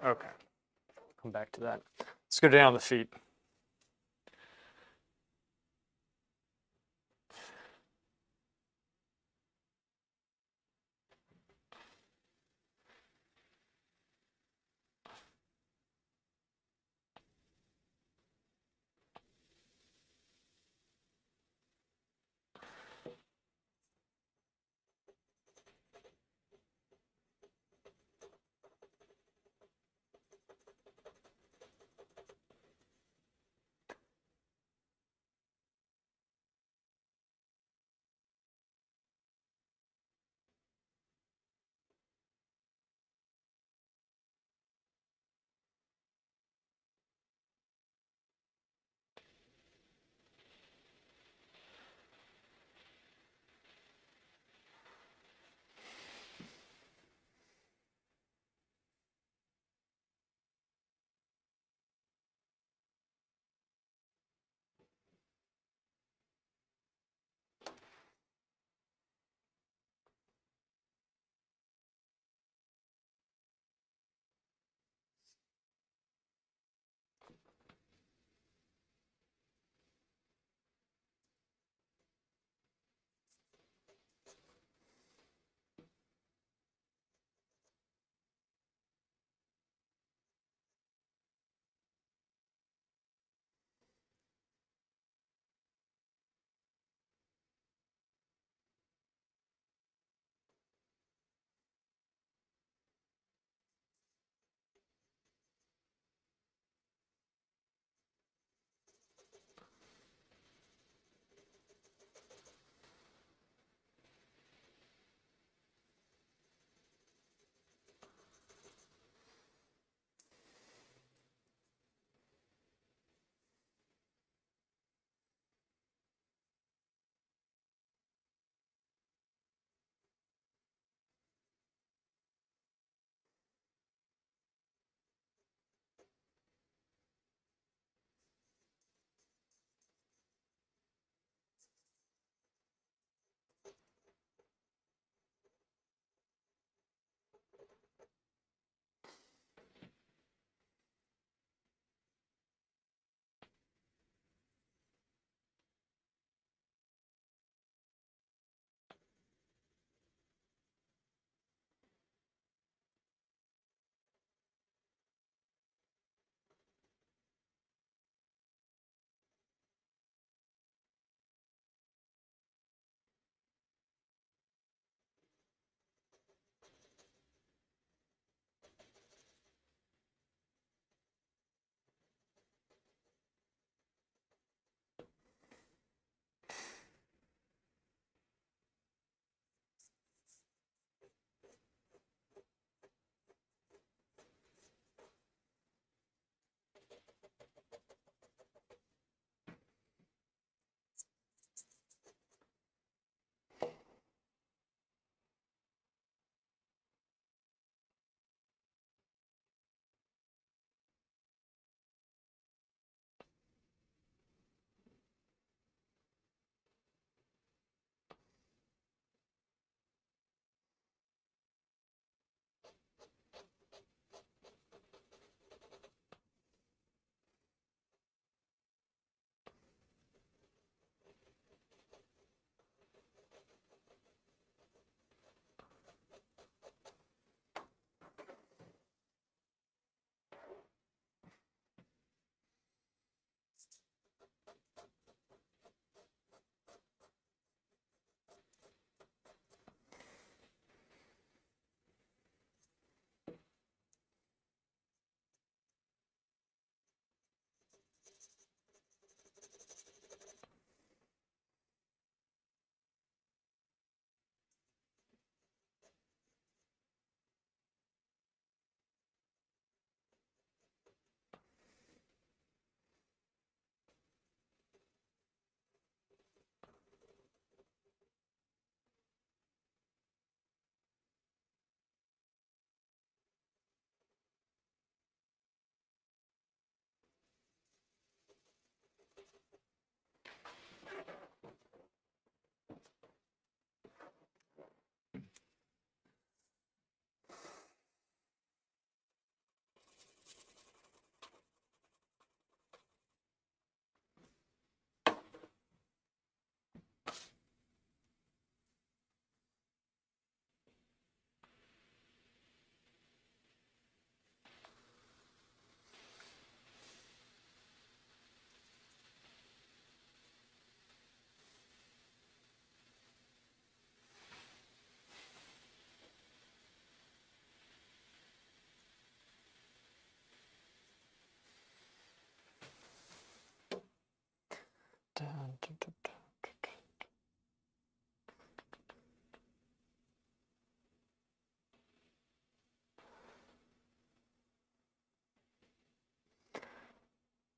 Okay, come back to that. Let's go down the feet.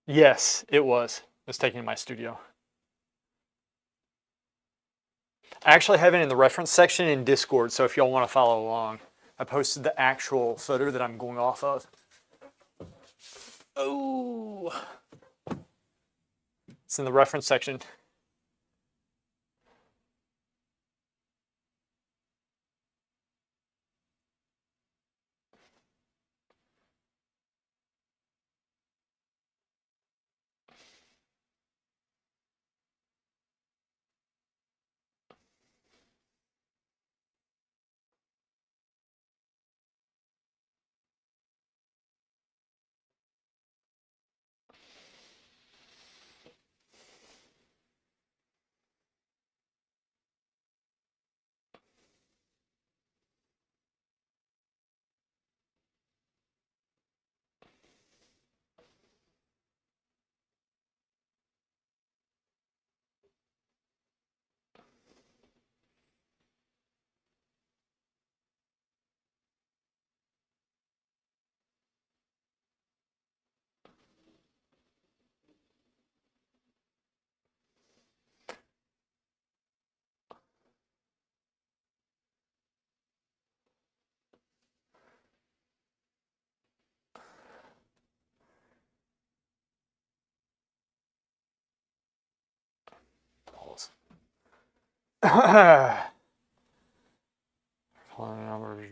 Yes, it was. It was taken in my studio. I actually have it in the reference section in Discord, so if y'all want to follow along, I posted the actual photo that I'm going off of. Oh, it's in the reference section.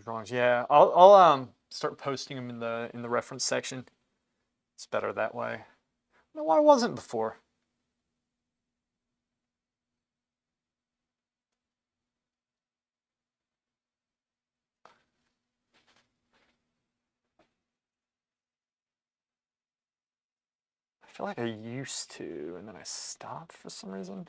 Drawings. Yeah, I'll start posting them in the reference section. It's better that way. No, why wasn't before? I feel like I used to, and then I stopped for some reason.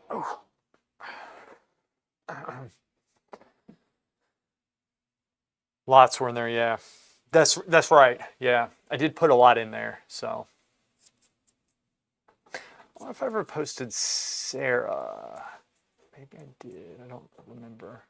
Oh. Lots were in there, yeah. That's right. Yeah, I did put a lot in there. So, I wonder if I ever posted Sarah. Maybe I did. I don't remember.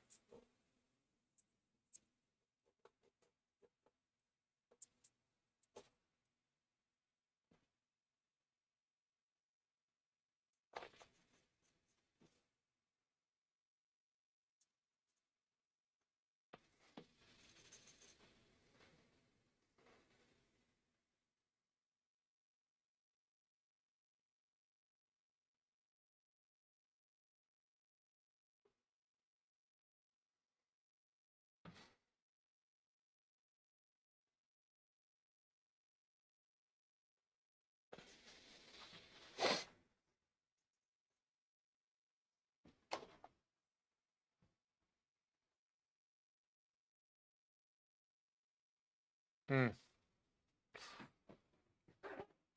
Hmm.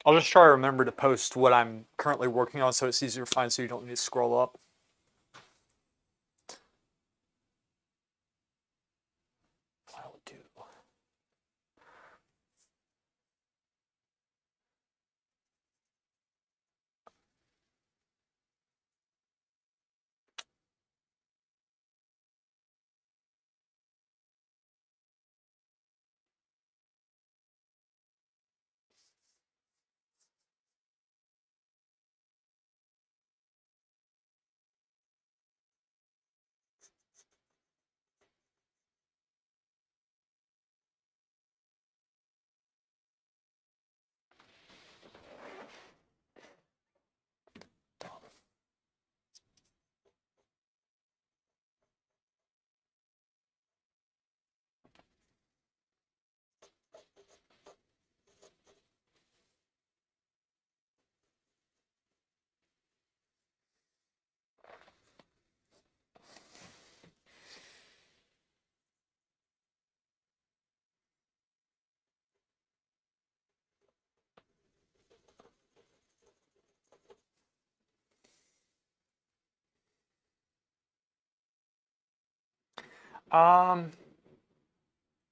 I'll just try to remember to post what I'm currently working on so it's easier to find so you don't need to scroll up. I'll do. Um,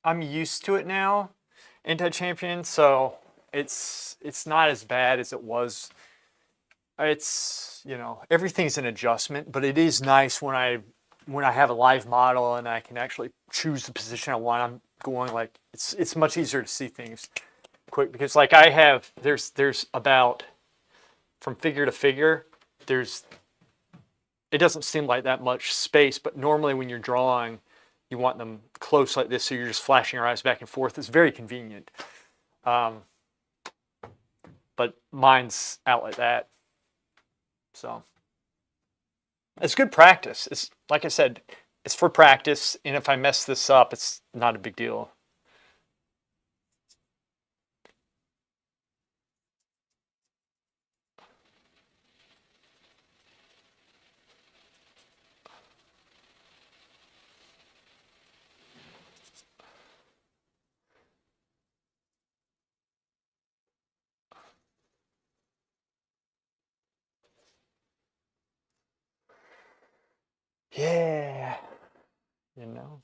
I'm used to it now, anti-champion, so it's not as bad as it was. It's, everything's an adjustment, but it is nice when I have a live model and I can actually choose the position I want. I'm going, like, it's much easier to see things quick, because like there's about, from figure to figure, there's it doesn't seem like that much space, but normally when you're drawing, you want them close like this, so you're just flashing your eyes back and forth. It's very convenient. Um, but mine's out like that. So it's good practice. It's, like I said, it's for practice, and if I mess this up, it's not a big deal. Yeah, you know.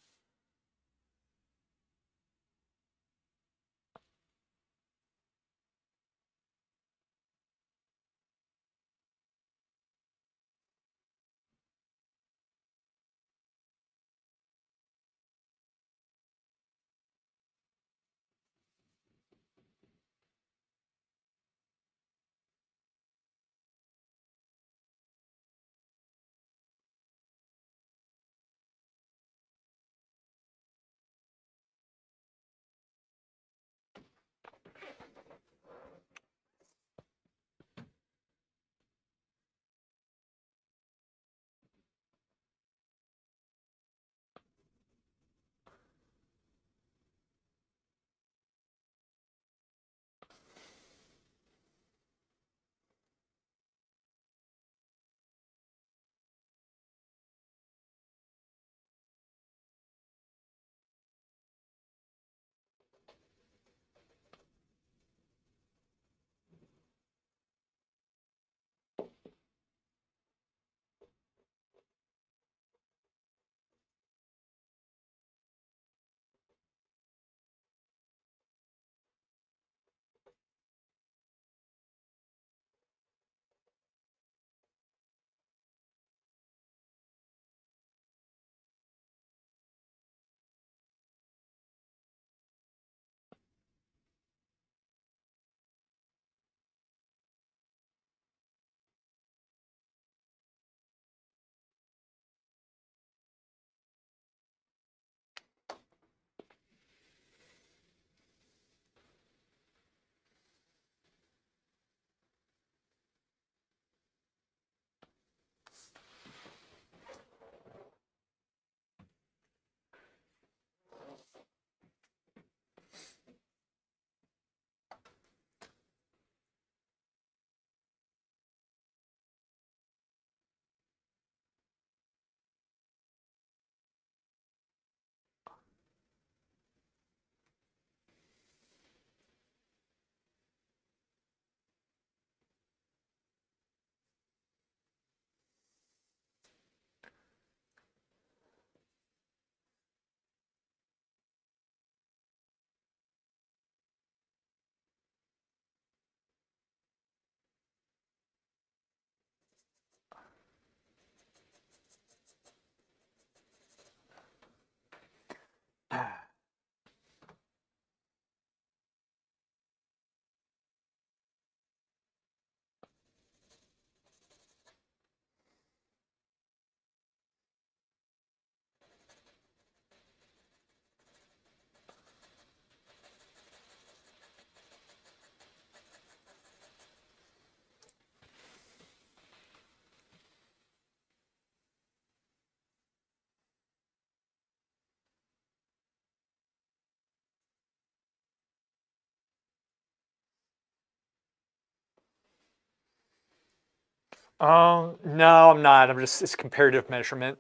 No, I'm not. It's comparative measurement,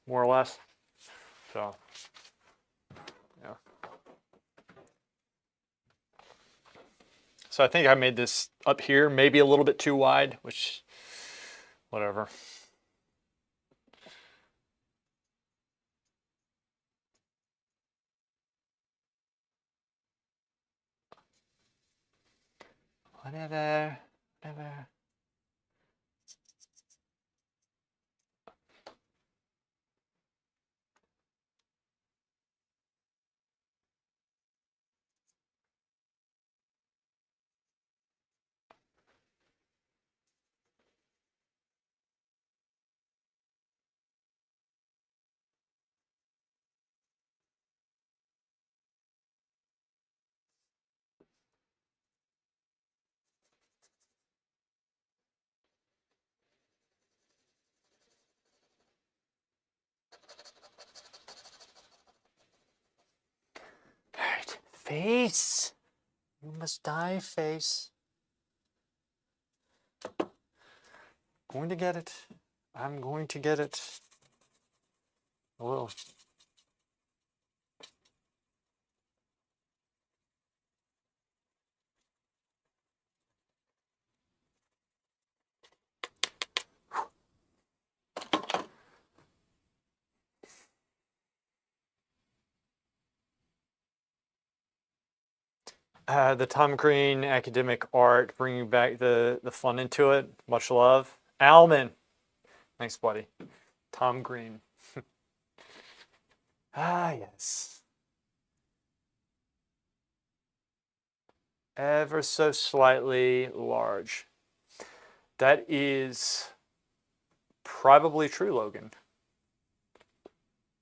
more or less. So, yeah. So I think I made this up here maybe a little bit too wide, which, whatever. Whatever. Whatever. Alright, face. You must die, face. Going to get it. I'm going to get it. I will. The Tom Green academic art, bringing back the fun into it. Much love. Alman. Thanks, buddy. Tom Green. Ah, yes. Ever so slightly large. That is probably true, Logan.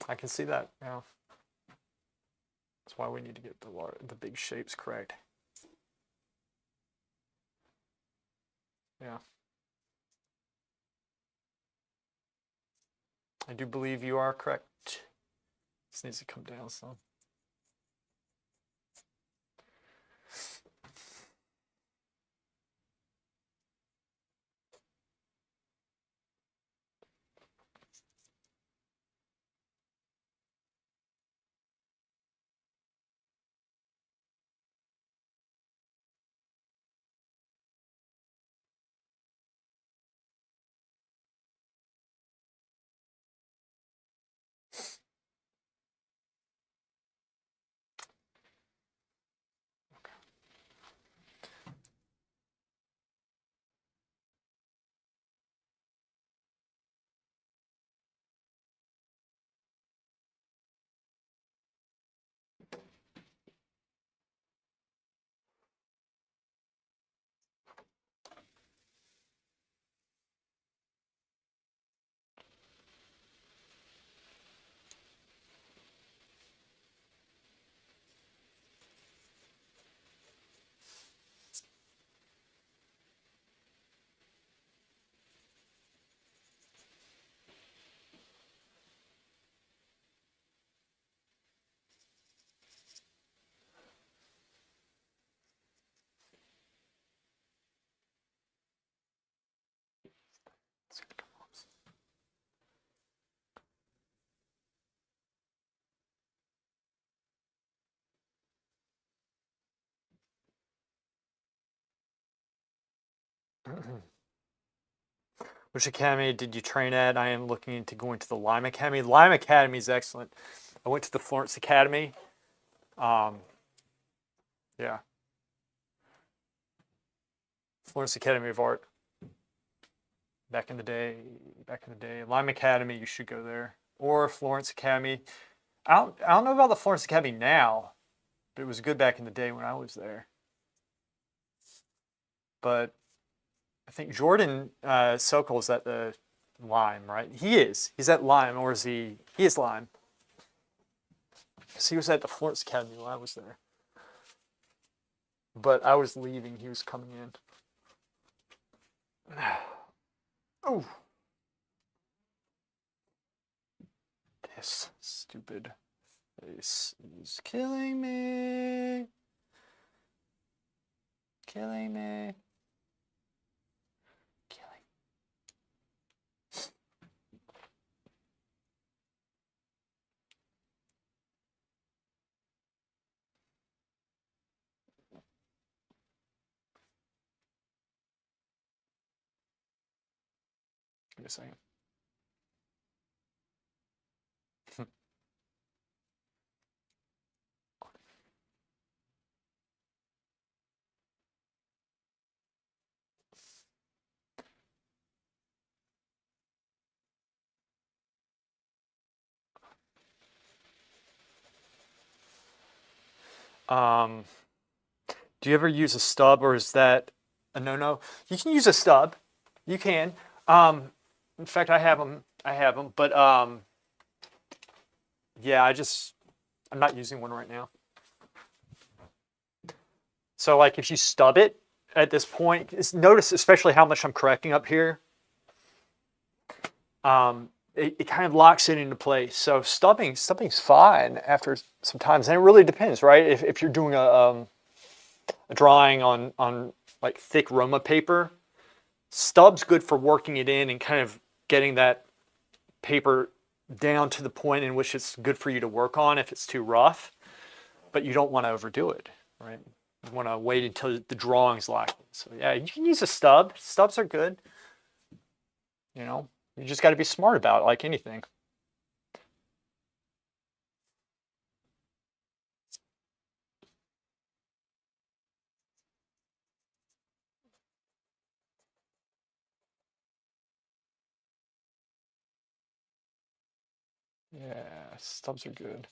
I can see that, yeah. That's why we need to get the big shapes correct. Yeah. I do believe you are correct. This needs to come down some. Which academy did you train at? I am looking into going to the Lime Academy. Lime Academy is excellent. I went to the Florence Academy. Yeah. Florence Academy of Art. Back in the day. Lime Academy, you should go there. Or Florence Academy. I don't know about the Florence Academy now, but it was good back in the day when I was there. But I think Jordan Sokol is at the Lime, right? He is. He's at Lime, or is he? He is Lime. Because he was at the Florence Academy when I was there. But I was leaving. He was coming in. Oh. This stupid face is killing me. Killing me. Killing. Give me a second. Um, do you ever use a stub, or is that a no-no? You can use a stub. You can. In fact, I have them. But yeah, I'm not using one right now. So like if you stub it at this point, notice especially how much I'm correcting up here. It kind of locks it into place. So stubbing's fine after some times, and it really depends, right? If you're doing a drawing on like thick Roma paper, stub's good for working it in and kind of getting that paper down to the point in which it's good for you to work on if it's too rough, but you don't want to overdo it, right? You want to wait until the drawing's locked in. So yeah, you can use a stub. Stubs are good. You know, you just got to be smart about it, like anything. Yeah, stubs are good.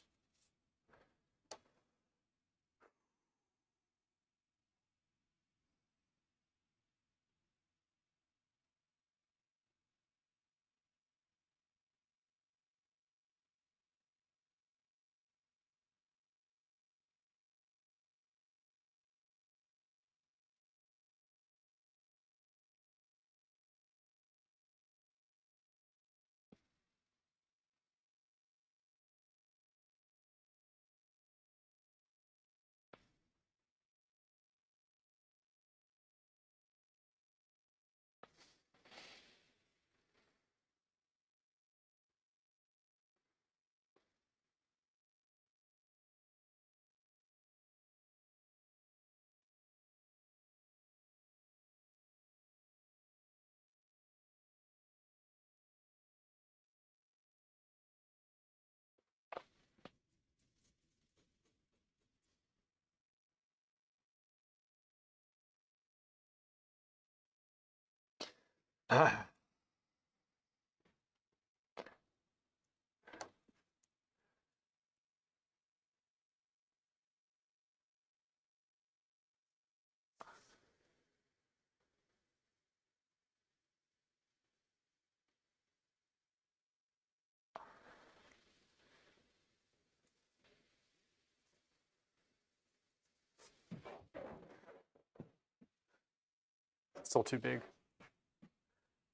Still too big.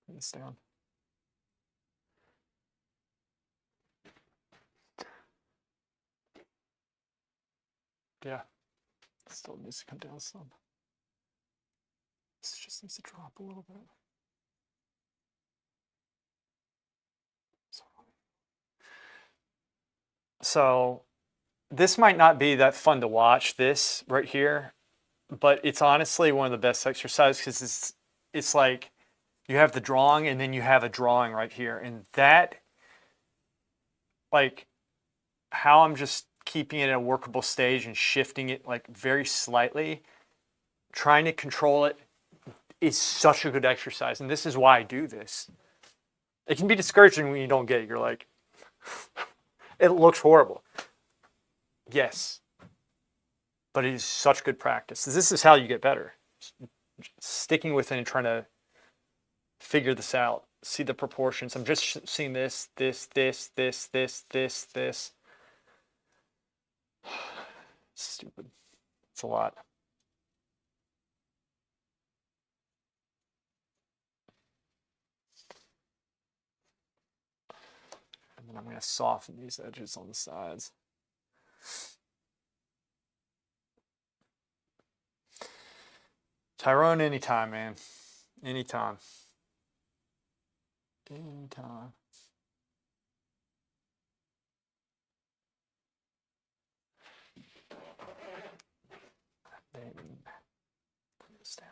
Put this down. Yeah, still needs to come down some. This just needs to drop a little bit. So this might not be that fun to watch, this right here, but it's honestly one of the best exercises because it's like you have the drawing and then you have a drawing right here, and that, like, how I'm just keeping it at a workable stage and shifting it like very slightly, trying to control it, is such a good exercise, and this is why I do this. It can be discouraging when you don't get it. You're like, it looks horrible. Yes, but it is such good practice. This is how you get better. Sticking with it and trying to figure this out. See the proportions. I'm just seeing this. Stupid. It's a lot. And then I'm going to soften these edges on the sides. Tyrone, anytime, man. Anytime. Anytime. Then put this down.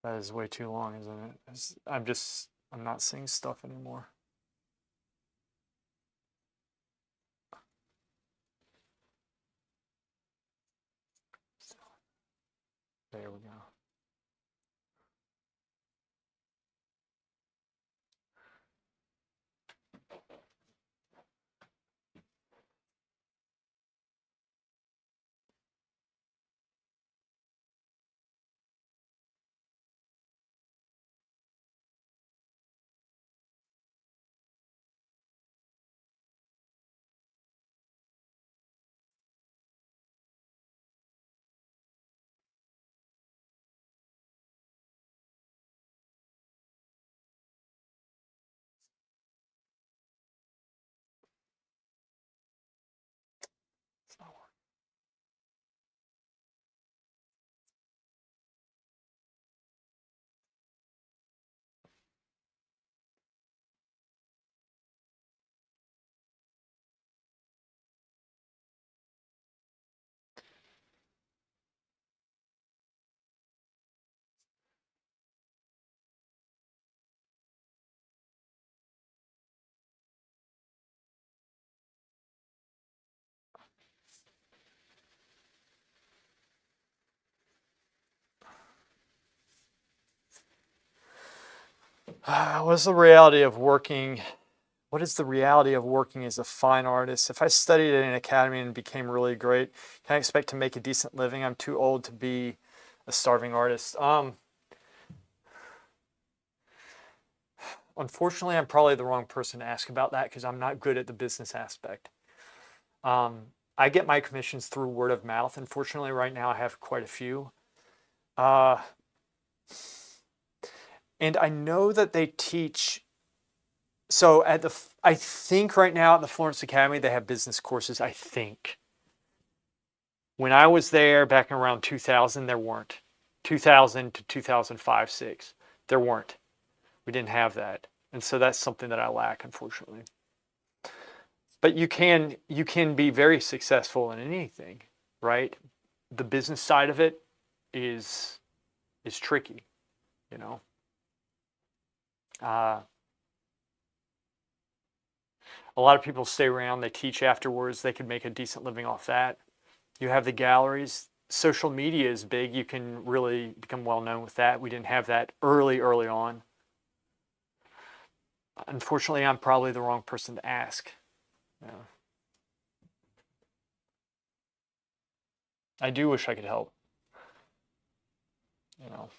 That is way too long, isn't it? I'm not seeing stuff anymore. There we go. It's not working. What's the reality of working? What is the reality of working as a fine artist? If I studied at an academy and became really great, can I expect to make a decent living? I'm too old to be a starving artist. Unfortunately, I'm probably the wrong person to ask about that because I'm not good at the business aspect. I get my commissions through word of mouth. Unfortunately, right now I have quite a few. Uh, and I know that they teach. So I think right now at the Florence Academy, they have business courses, I think. When I was there back in around 2000, there weren't. 2000 to 2005, 6, there weren't. We didn't have that. And so that's something that I lack, unfortunately. But you can be very successful in anything, right? The business side of it is tricky, you know. Uh, a lot of people stay around, they teach afterwards, they could make a decent living off that. You have the galleries. Social media is big. You can really become well known with that. We didn't have that early on. Unfortunately, I'm probably the wrong person to ask. Yeah. I do wish I could help, you know.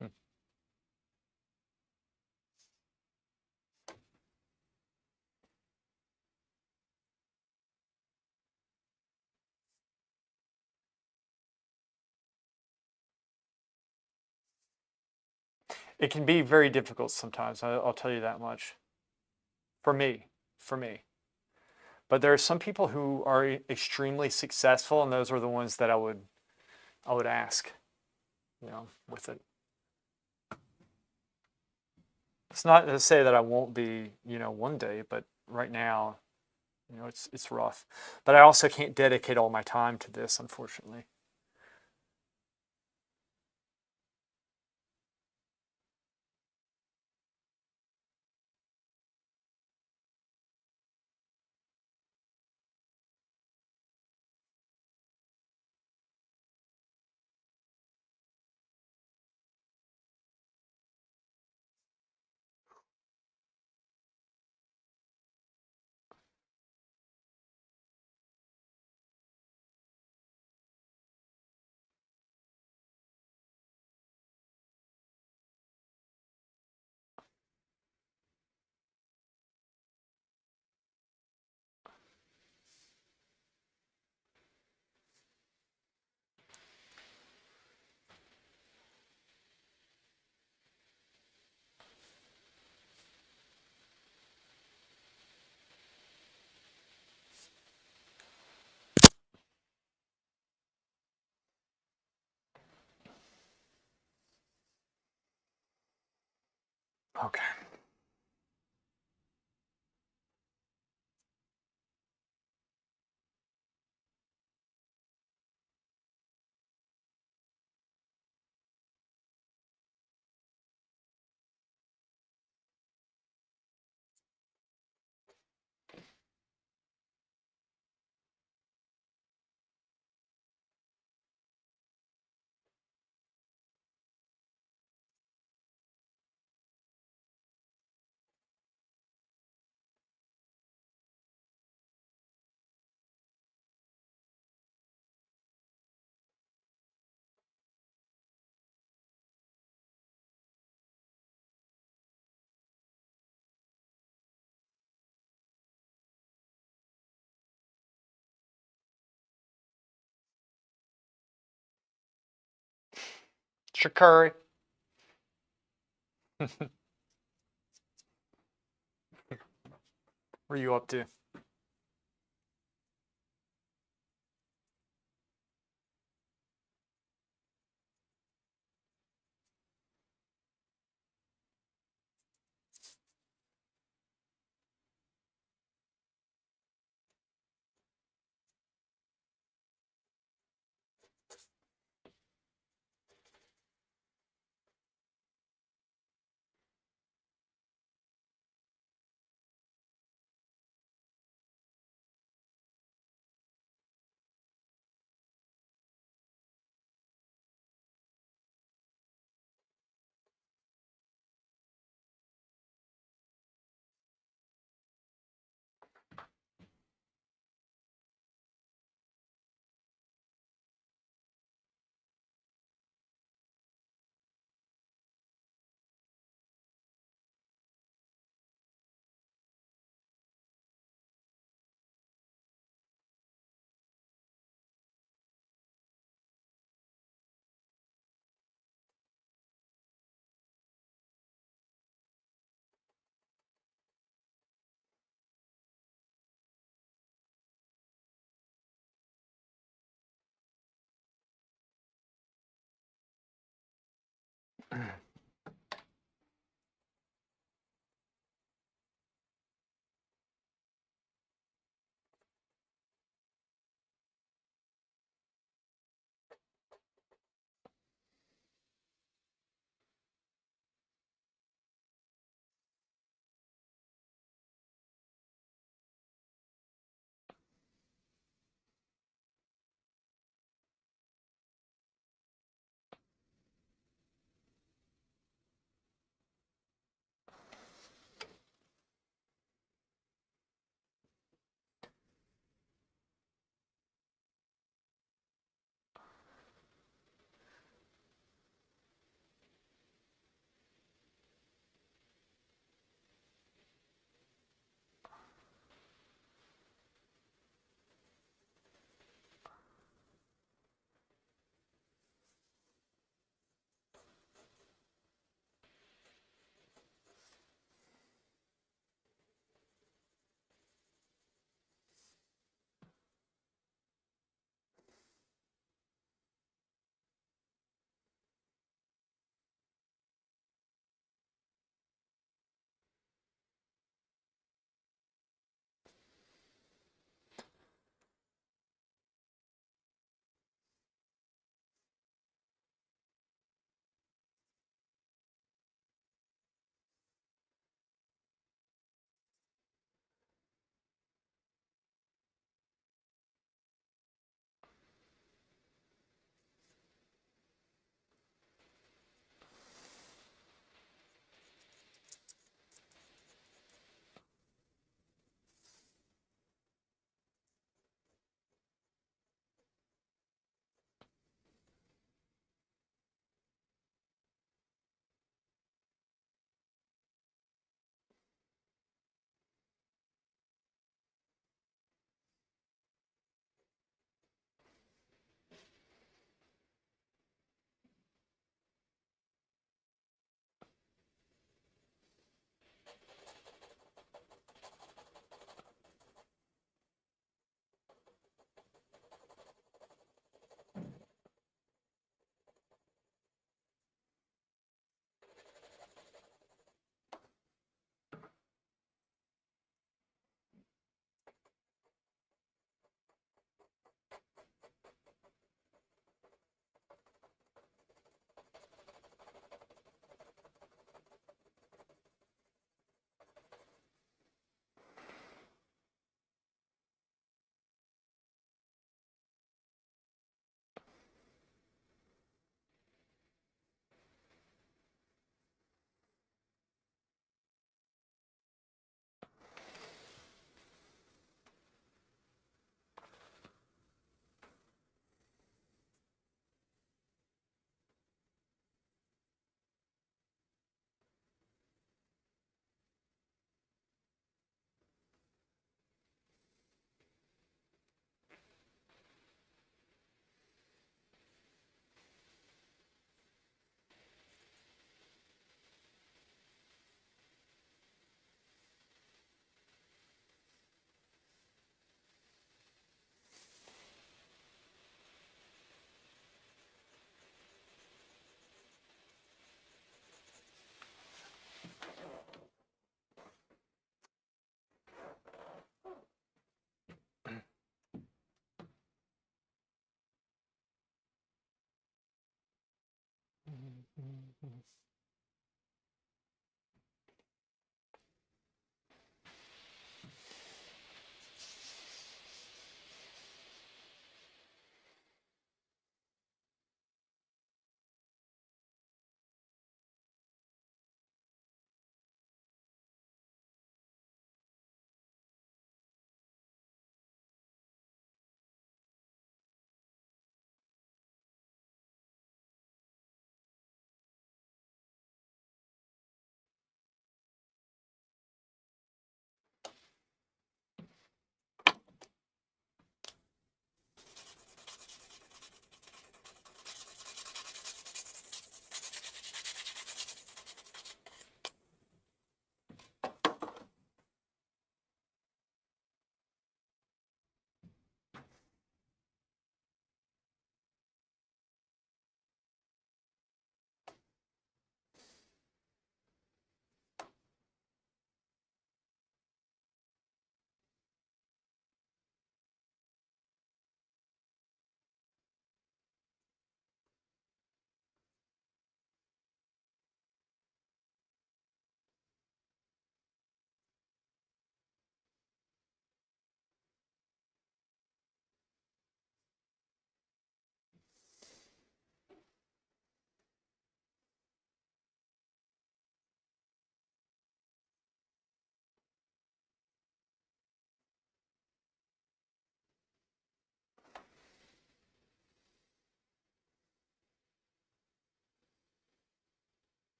Hmm. It can be very difficult sometimes. I'll tell you that much. For me, for me. But there are some people who are extremely successful, and those are the ones that I would ask, you know, with it. It's not to say that I won't be, you know, one day, but right now, you know, it's rough. But I also can't dedicate all my time to this, unfortunately. Okay. Shakari. What are you up to?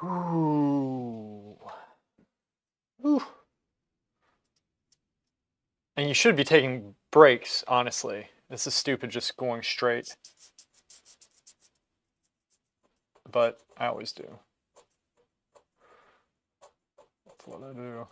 Ooh. Ooh. And you should be taking breaks, honestly. This is stupid just going straight. But I always do. That's what I do.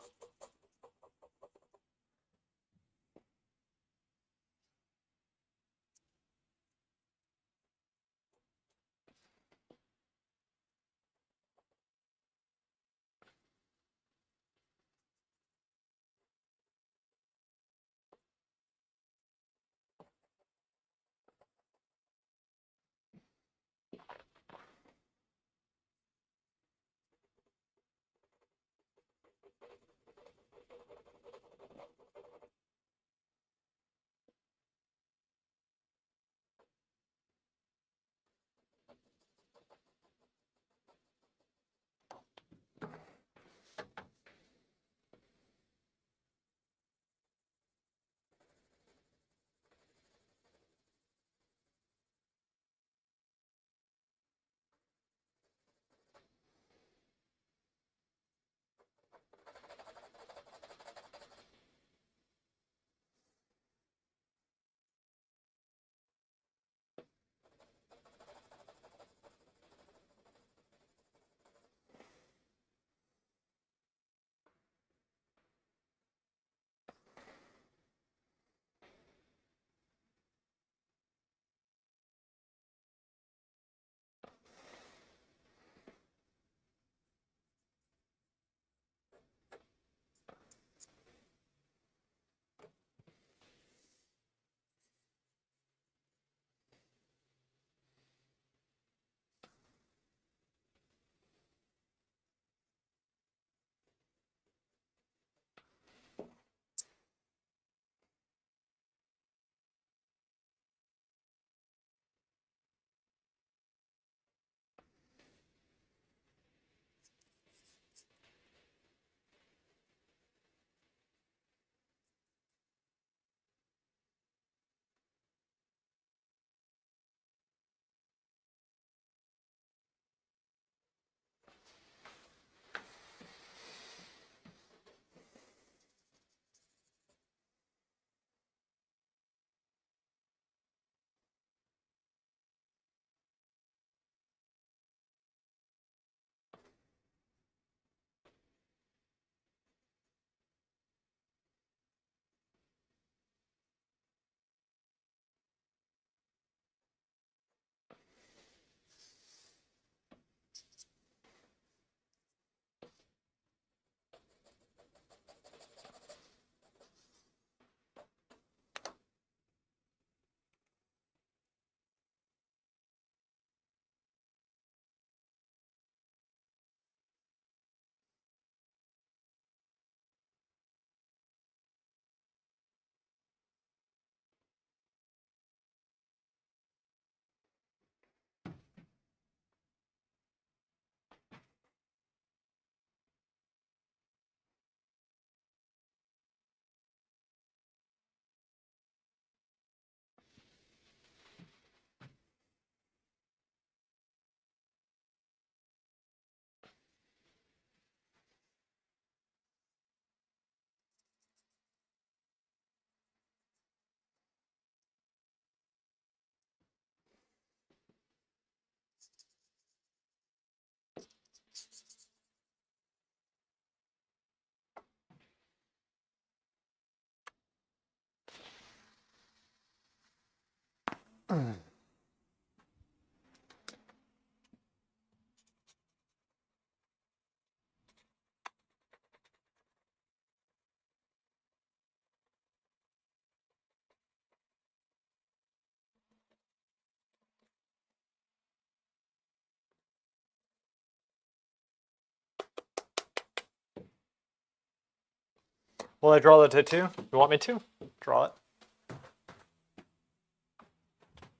Will I draw the tattoo? You want me to? Draw it?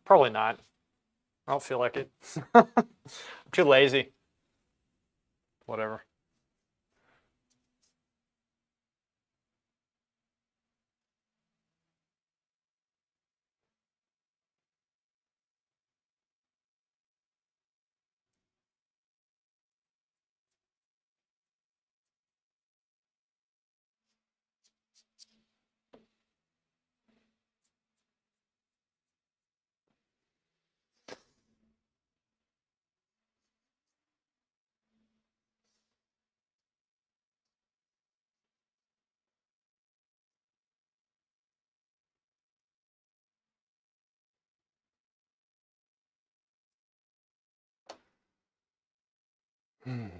Probably not. I don't feel like it. I'm too lazy. Whatever. I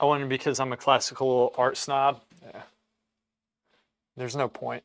wonder because I'm a classical art snob. Yeah. There's no point.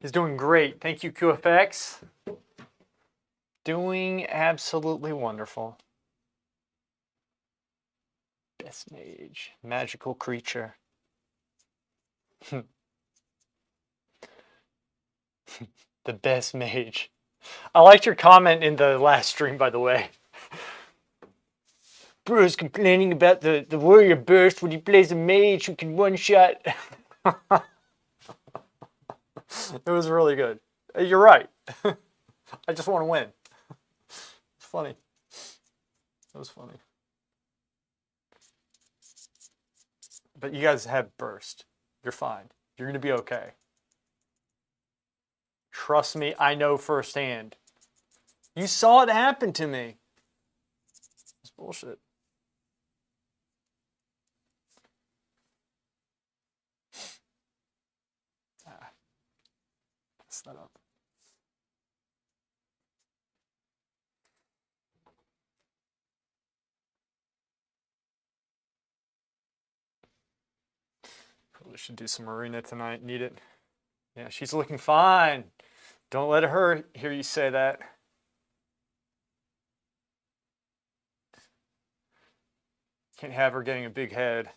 He's doing great. Thank you, QFX. Doing absolutely wonderful. Best mage. Magical creature. The best mage. I liked your comment in the last stream, by the way. Bruce complaining about the warrior burst when he plays a mage who can one-shot. It was really good. You're right. I just want to win. It's funny. It was funny. But you guys have burst. You're fine. You're going to be okay. Trust me, I know firsthand. You saw it happen to me. It's bullshit. Mess that up. Probably should do some arena tonight. Need it. Yeah, she's looking fine. Don't let her hear you say that. Can't have her getting a big head.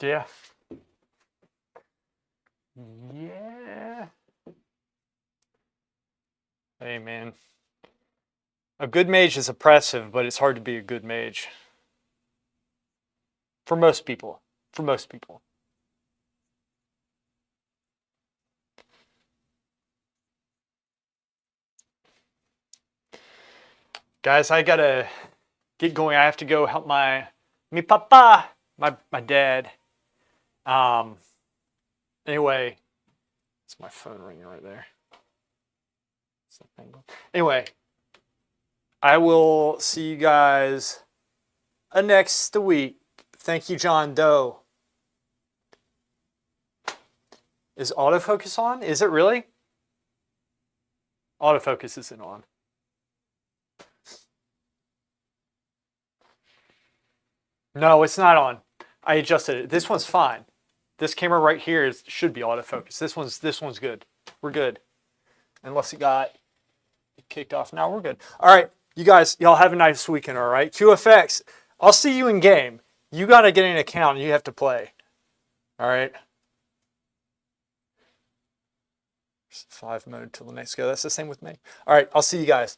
Yeah. Yeah. Hey, man. A good mage is oppressive, but it's hard to be a good mage. For most people. For most people. Guys, I gotta get going. I have to go help mi papa, my dad. Anyway, it's my phone ringing right there. Anyway, I will see you guys next week. Thank you, John Doe. Is autofocus on? Is it really? Autofocus isn't on. No, it's not on. I adjusted it. This one's fine. This camera right here should be autofocus. This one's good. We're good. Unless it got kicked off. Now we're good. All right, you guys, y'all have a nice weekend, all right? QFX, I'll see you in game. You got to get an account and you have to play. All right? 5 mode till the next go. That's the same with me. All right, I'll see you guys.